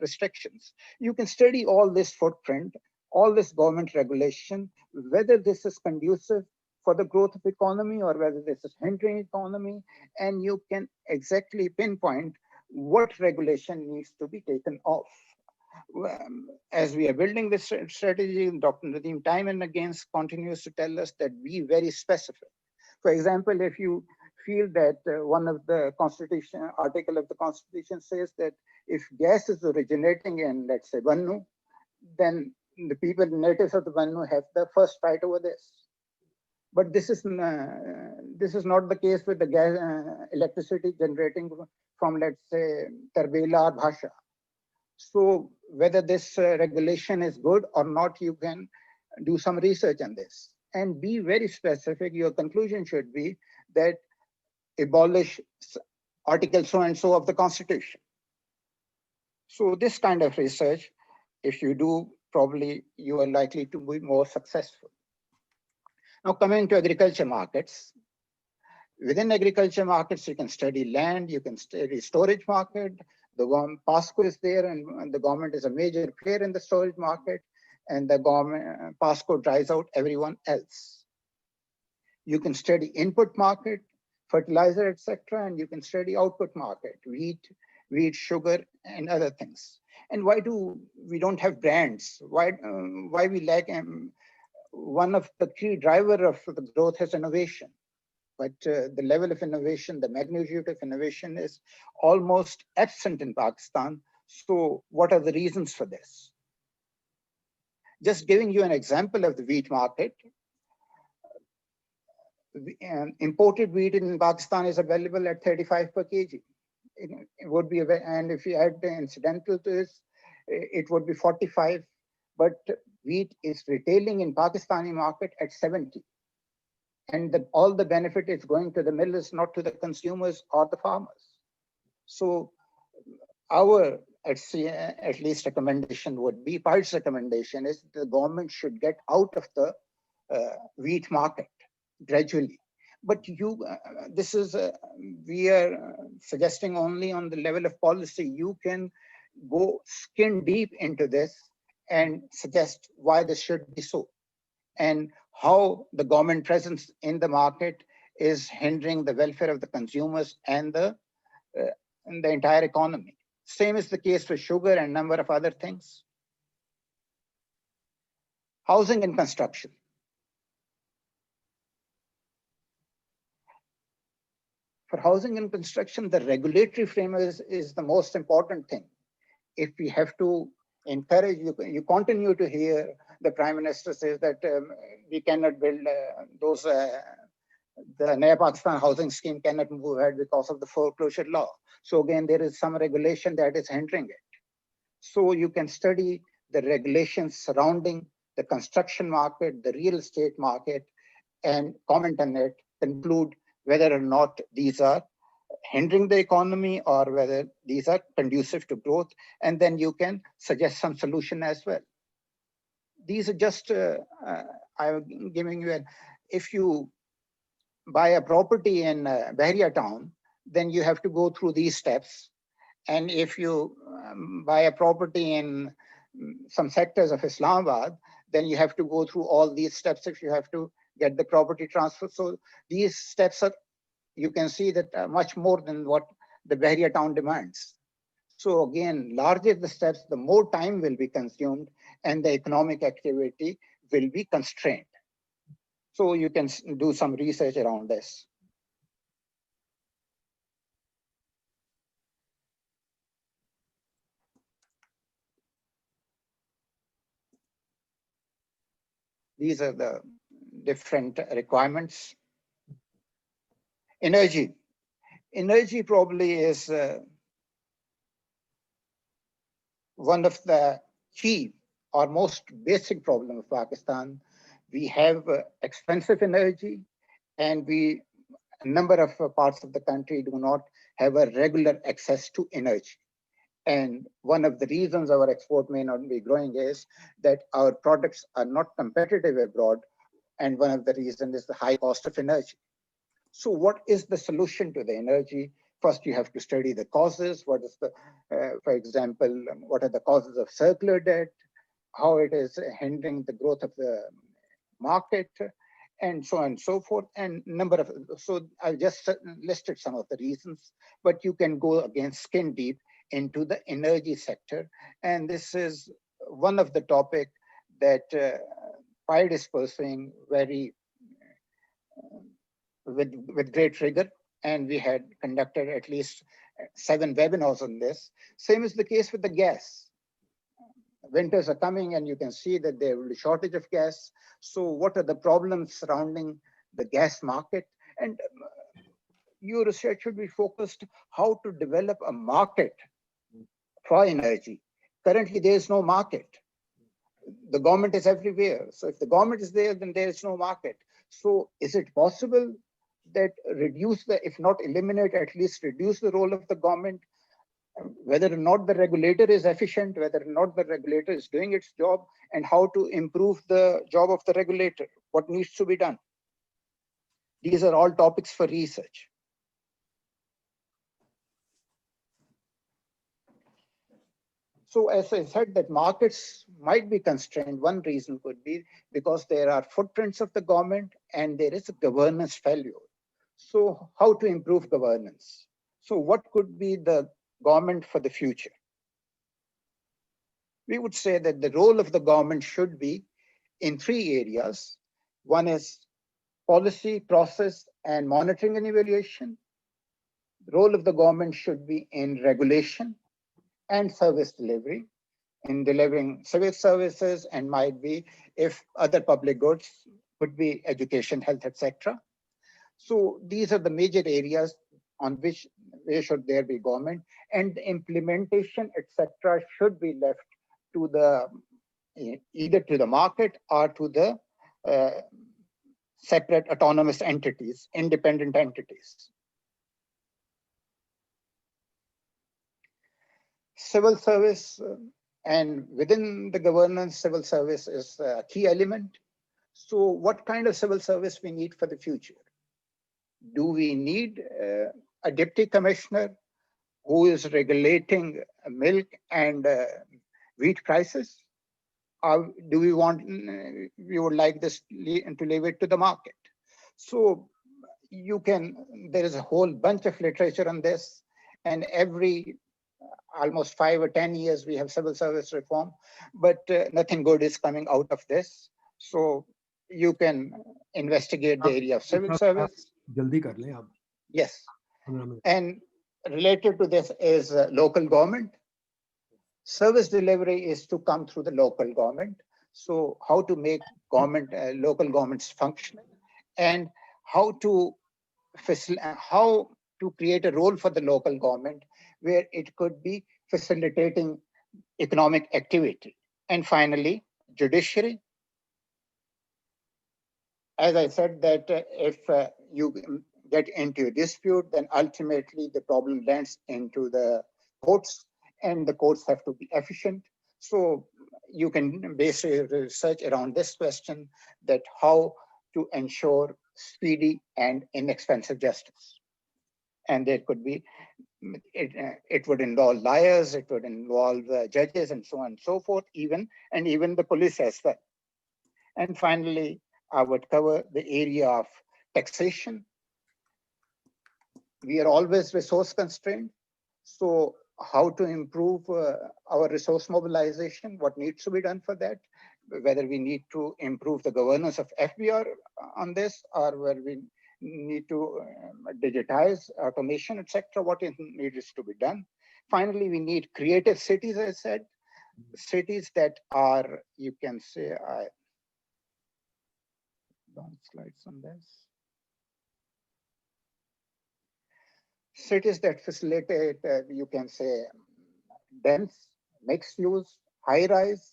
restrictions. You can study all this footprint, all this government regulation, whether this is conducive for the growth of economy or whether this is hindering economy, and you can exactly pinpoint what regulation needs to be taken off. As we are building this strategy, Dr. Nadeem time and again continues to tell us that be very specific. For example, if you feel that one of the constitution article of the constitution says that if gas is originating in, let's say, Bannu, then the people, natives of the Bannu, have the first right over this. But this is not the case with the gas electricity generating from, let's say, Tarbela or Bhasha. So whether this regulation is good or not, you can do some research on this and be very specific. Your conclusion should be that abolish article so and so of the Constitution. So this kind of research, if you do, probably you are likely to be more successful. Now coming to agriculture markets. Within agriculture markets, you can study land, you can study storage market. The PASCO is there, and the government is a major player in the storage market, and the government PASCO drives out everyone else. You can study input market. fertilizer, etc., and you can study output market, wheat, sugar, and other things. And why do we don't have brands? Why we lack? One of the key driver of the growth is innovation, but the level of innovation, the magnitude of innovation is almost absent in Pakistan. So what are the reasons for this? Just giving you an example of the wheat market. Imported wheat in Pakistan is available at 35 per kg. It would be, and if you add the incidental to this, it would be 45. But wheat is retailing in Pakistani market at 70. And all the benefit is going to the millers, not to the consumers or the farmers. So our at least recommendation would be, PIDE's recommendation is the government should get out of the wheat market gradually. But this is, we are suggesting only on the level of policy. You can go skin deep into this and suggest why this should be so, and how the government presence in the market is hindering the welfare of the consumers and the entire economy. Same is the case for sugar and a number of other things. Housing and construction. For housing and construction, the regulatory framework is the most important thing. If we have to encourage, you continue to hear the Prime Minister says that we cannot build the Naya Pakistan housing scheme cannot move ahead because of the foreclosure law. So again, there is some regulation that is hindering it. So you can study the regulations surrounding the construction market, the real estate market, and comment on it, conclude whether or not these are hindering the economy or whether these are conducive to growth, and then you can suggest some solution as well. These are just, I'm giving you if you buy a property in Bahria town, then you have to go through these steps. And if you buy a property in some sectors of Islamabad, then you have to go through all these steps if you have to get the property transfer. So these steps are, you can see that much more than what the Bahria town demands. So again, larger the steps, the more time will be consumed and the economic activity will be constrained. So you can do some research around this. These are the different requirements. Energy. Energy probably is one of the key or most basic problem of Pakistan. We have expensive energy, and a number of parts of the country do not have a regular access to energy. And one of the reasons our export may not be growing is that our products are not competitive abroad. And one of the reasons is the high cost of energy. So what is the solution to the energy? First, you have to study the causes. What is the, for example, what are the causes of circular debt? How it is hindering the growth of the market, and so on and so forth, and number of, so I just listed some of the reasons, but you can go again skin deep into the energy sector. And this is one of the topic that PIDE is pursuing very with great rigor. And we had conducted at least 7 webinars on this. Same is the case with the gas. Winters are coming and you can see that there will be shortage of gas. So what are the problems surrounding the gas market? And your research should be focused how to develop a market for energy. Currently, there is no market. The government is everywhere. So if the government is there, then there is no market. So is it possible that reduce the, if not eliminate, at least reduce the role of the government? Whether or not the regulator is efficient, whether or not the regulator is doing its job, and how to improve the job of the regulator, what needs to be done. These are all topics for research. So as I said, that markets might be constrained. One reason could be because there are footprints of the government and there is a governance failure. So how to improve governance? So what could be the government for the future? We would say that the role of the government should be in 3 areas. One is policy, process, and monitoring and evaluation. The role of the government should be in regulation and service delivery, in delivering civil services, and might be, if other public goods, could be education, health, etc. So these are the major areas on which where should there be government, and the implementation, etc., should be left to the either to the market or to the separate autonomous entities, independent entities. Civil service, and within the governance, civil service is a key element. So what kind of civil service we need for the future? Do we need a deputy commissioner who is regulating milk and wheat prices? Or do we would like this to leave it to the market? So there is a whole bunch of literature on this, and every almost 5 or 10 years we have civil service reform, but nothing good is coming out of this. So you can investigate the area of civil service. Yes. And related to this is local government. Service delivery is to come through the local government. So how to make local governments functional, and how to create a role for the local government where it could be facilitating economic activity. And finally, judiciary. As I said, that if you get into a dispute, then ultimately the problem lands into the courts, and the courts have to be efficient. So you can base research around this question, that how to ensure speedy and inexpensive justice. And there could be, it would involve lawyers, it would involve judges, and so on and so forth, even the police as well. And finally, I would cover the area of taxation. We are always resource constrained. So how to improve our resource mobilization, what needs to be done for that, whether we need to improve the governance of FBR on this, or whether we need to digitize automation, etc., what needs to be done. Finally, we need creative cities, as I said, cities that are, you can say, slides on this. Cities that facilitate, you can say, dense, mixed use, high rise,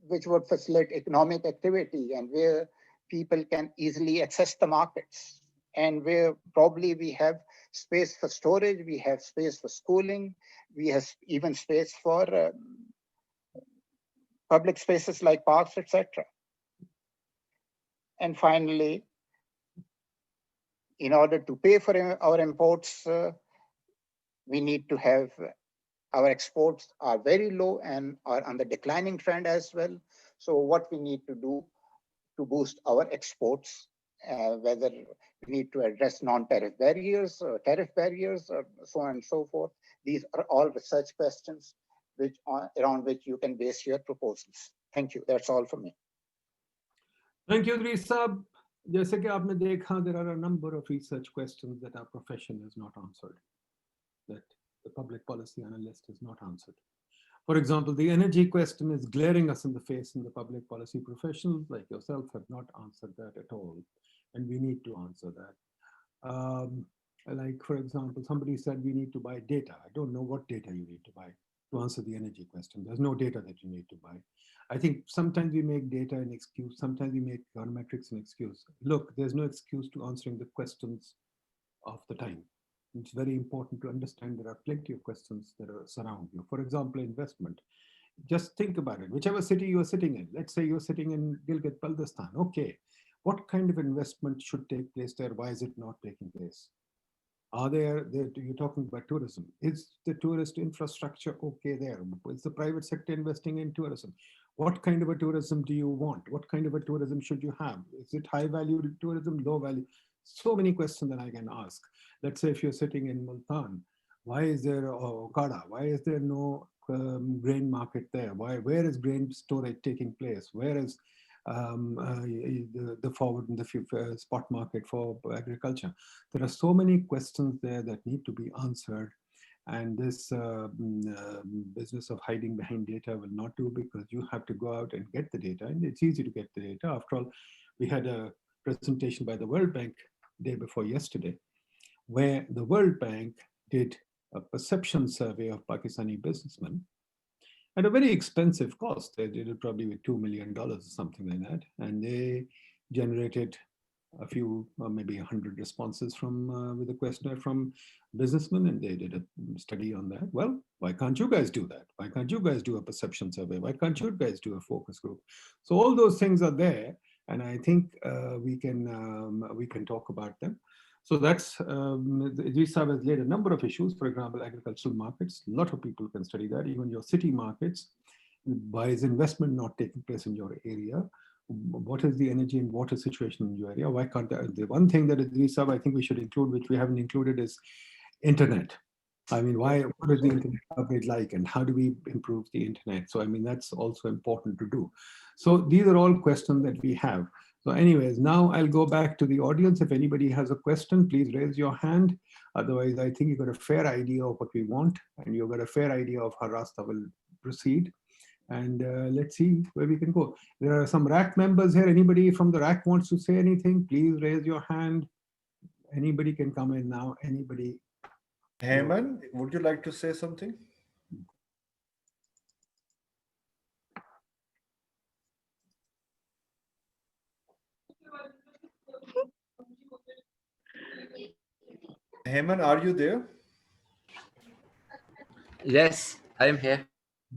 which would facilitate economic activity, and where people can easily access the markets, and where probably we have space for storage, we have space for schooling, we have even space for public spaces like parks, etc. And finally, in order to pay for our imports, we need to have our exports are very low and are on the declining trend as well. So what we need to do to boost our exports, whether we need to address non-tariff barriers or tariff barriers, or so on and so forth. These are all research questions around which you can base your proposals. Thank you. That's all from me. Thank you, Risa. जैसे कि आपने देखा, there are a number of research questions that our profession has not answered, that the public policy analyst has not answered. For example, the energy question is glaring us in the face, and the public policy professionals like yourself have not answered that at all, and we need to answer that. Like, for example, somebody said we need to buy data. I don't know what data you need to buy to answer the energy question. There's no data that you need to buy. I think sometimes we make data an excuse, sometimes we make econometrics an excuse. Look, there's no excuse to answering the questions of the time. It's very important to understand there are plenty of questions that are surround you. For example, investment. Just think about it. Whichever city you are sitting in, let's say you're sitting in Gilgit-Baltistan. Okay, what kind of investment should take place there? Why is it not taking place? Are you're talking about tourism. Is the tourist infrastructure okay there? Is the private sector investing in tourism? What kind of a tourism do you want? What kind of a tourism should you have? Is it high value tourism, low value? so many questions that I can ask. Let's say if you're sitting in Multan, why is there Okada? Why is there no grain market there? Where is grain storage taking place? Where is the forward and the spot market for agriculture? There are so many questions there that need to be answered. And this business of hiding behind data will not do, because you have to go out and get the data. And it's easy to get the data. After all, we had a presentation by the World Bank day before yesterday, where the World Bank did a perception survey of Pakistani businessmen at a very expensive cost. They did it probably with $2 million or something like that. And they generated a few, or maybe 100 responses from with a questionnaire from businessmen, and they did a study on that. Well, why can't you guys do that? Why can't you guys do a perception survey? Why can't you guys do a focus group? So all those things are there, and I think we can talk about them. So that's, Idris Saab has laid a number of issues. For example, agricultural markets, a lot of people can study that. Even your city markets, why is investment not taking place in your area? What is the energy and water situation in your area? Why can't the one thing that Idris Saab I think we should include, which we haven't included, is internet. I mean, what is the internet coverage like, and how do we improve the internet? So I mean, that's also important to do. So these are all questions that we have. So anyways, now I'll go back to the audience. If anybody has a question, please raise your hand. Otherwise, I think you've got a fair idea of what we want, and you've got a fair idea of how Rasta will proceed. And let's see where we can go. There are some RAC members here. Anybody from the RAC wants to say anything, please raise your hand. Anybody can come in now. Anybody. Heyman, would you like to say something? Heyman, are you there? Yes, I am here.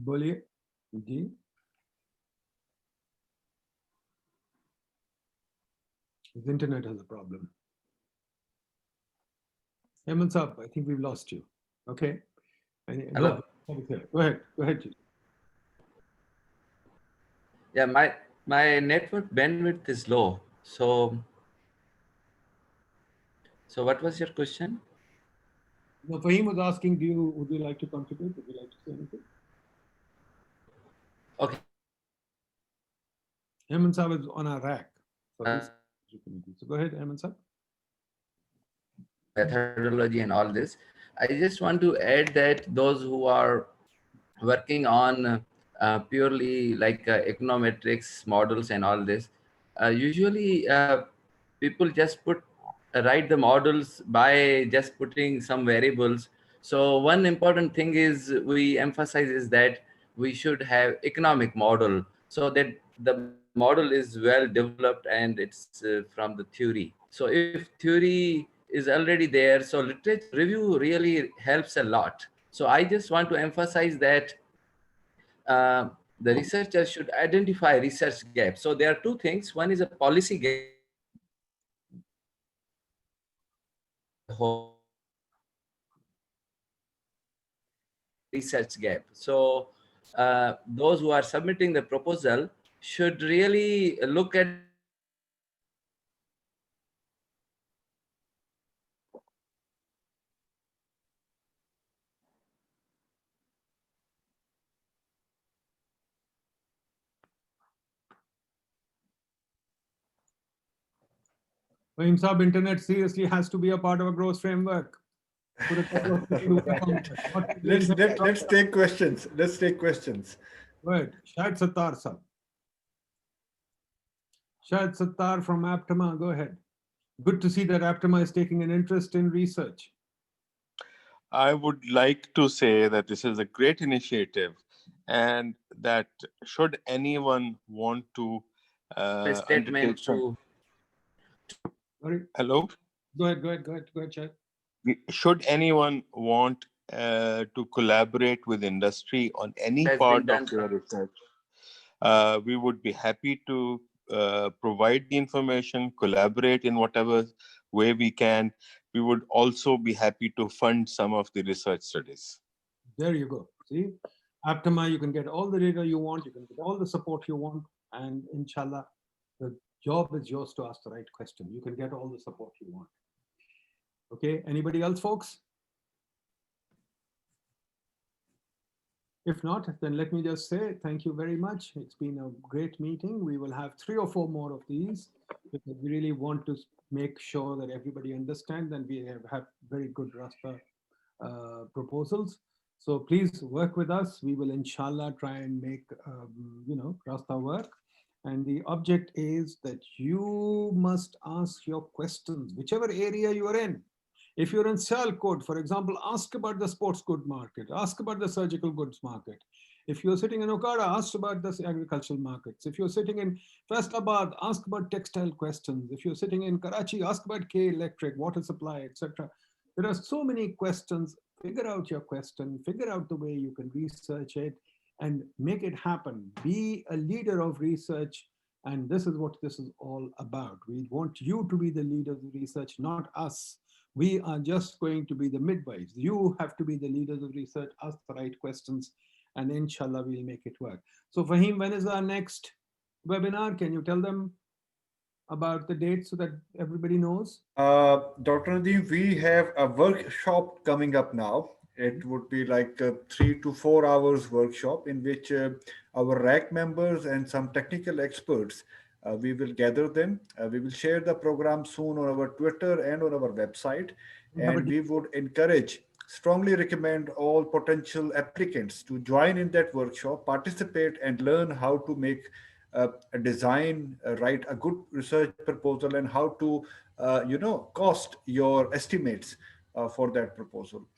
Boliye. Ji. His internet has a problem. Hemant Saab, I think we've lost you. Okay. Hello. Go ahead. Go ahead. Yeah, my network bandwidth is low. So what was your question? No, Fahim was asking, would you like to contribute? Would you like to say anything? Okay. Hemant Saab is on our rack. So go ahead, Hemant Saab. Methodology and all this. I just want to add that those who are working on purely like econometrics models and all this, usually people just write the models by just putting some variables. So one important thing is we emphasize is that we should have economic model, so that the model is well developed and it's from the theory. So if theory is already there, so literature review really helps a lot. So I just want to emphasize that the researcher should identify research gaps. So there are two things. One is a policy gap, research gap. So those who are submitting the proposal should really look at Fahim Saab, internet seriously has to be a part of a growth framework. Let's take questions. Let's take questions. Go ahead. Shahid Sattar Saab. Shahid Sattar from Aptama, go ahead. Good to see that Aptama is taking an interest in research. I would like to say that this is a great initiative, and that should anyone want to statement to. Hello? Go ahead, Shahid. Should anyone want to collaborate with industry on any part of their research, we would be happy to provide the information, collaborate in whatever way we can. We would also be happy to fund some of the research studies. There you go. See, Aptama, you can get all the data you want, you can get all the support you want, and inshallah, the Job is yours to ask the right question. You can get all the support you want. Okay, anybody else, folks? If not, then let me just say thank you very much. It's been a great meeting. We will have 3 or 4 more of these because we really want to make sure that everybody understands and we have very good Rasta proposals. So please work with us. We will inshallah try and make, Rasta work. And the object is that you must ask your questions, whichever area you are in. If you're in Sal code, for example, ask about the sports good market, ask about the surgical goods market. If you're sitting in Okada, ask about the agricultural markets. If you're sitting in Faistabad, ask about textile questions. If you're sitting in Karachi, ask about K electric, water supply, etc. There are so many questions. Figure out your question, figure out the way you can research it and make it happen. Be a leader of research. And this is what this is all about. We want you to be the leader of the research, not us. We are just going to be the midwives. You have to be the leaders of research, ask the right questions, and inshallah, we'll make it work. So Fahim, when is our next webinar? Can you tell them about the date so that everybody knows? Dr. Nadeem, we have a workshop coming up now. It would be like a 3 to 4 hours workshop in which our RAC members and some technical experts, we will gather them. We will share the program soon on our Twitter and on our website. And we would strongly recommend all potential applicants to join in that workshop, participate and learn how to make a design, write a good research proposal and how to, cost your estimates for that proposal.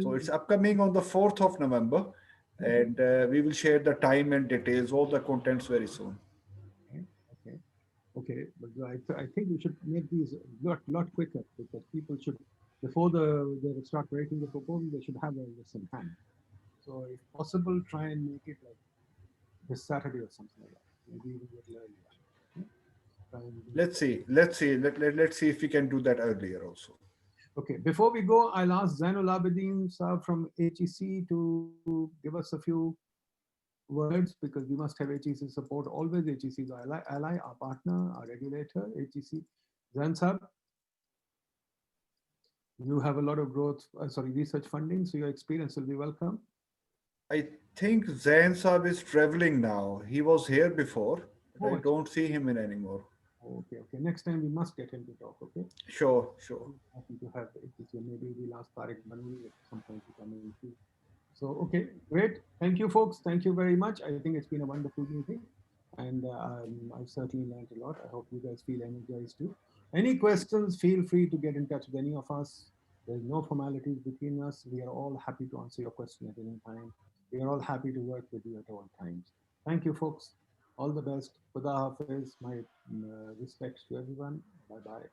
So it's upcoming on the 4th of November and we will share the time and details, all the contents very soon. Okay, but I think we should make these a lot quicker because people should, before they start writing the proposal, they should have all this in hand. So if possible, try and make it like this Saturday or something like that. Maybe even a little earlier. Let's see if we can do that earlier also. Okay, before we go, I'll ask Zainul Abidin Saab from HEC to give us a few words because we must have HEC support. Always HEC is our ally, our partner, our regulator, HEC. Zain Saab, you have a lot of research funding, so your experience will be welcome. I think Zain Saab is traveling now. He was here before, but I don't see him in anymore. Okay. Next time we must get him to talk, okay? Sure. Happy to have HEC. Maybe we'll ask Tariq Banuri at some point to come in too. So, okay, great. Thank you, folks. Thank you very much. I think it's been a wonderful meeting and I've certainly learned a lot. I hope you guys feel energized too. Any questions, feel free to get in touch with any of us. There's no formalities between us. We are all happy to answer your question at any time. We are all happy to work with you at all times. Thank you, folks. All the best. Khuda Hafiz. My respects to everyone. Bye-bye.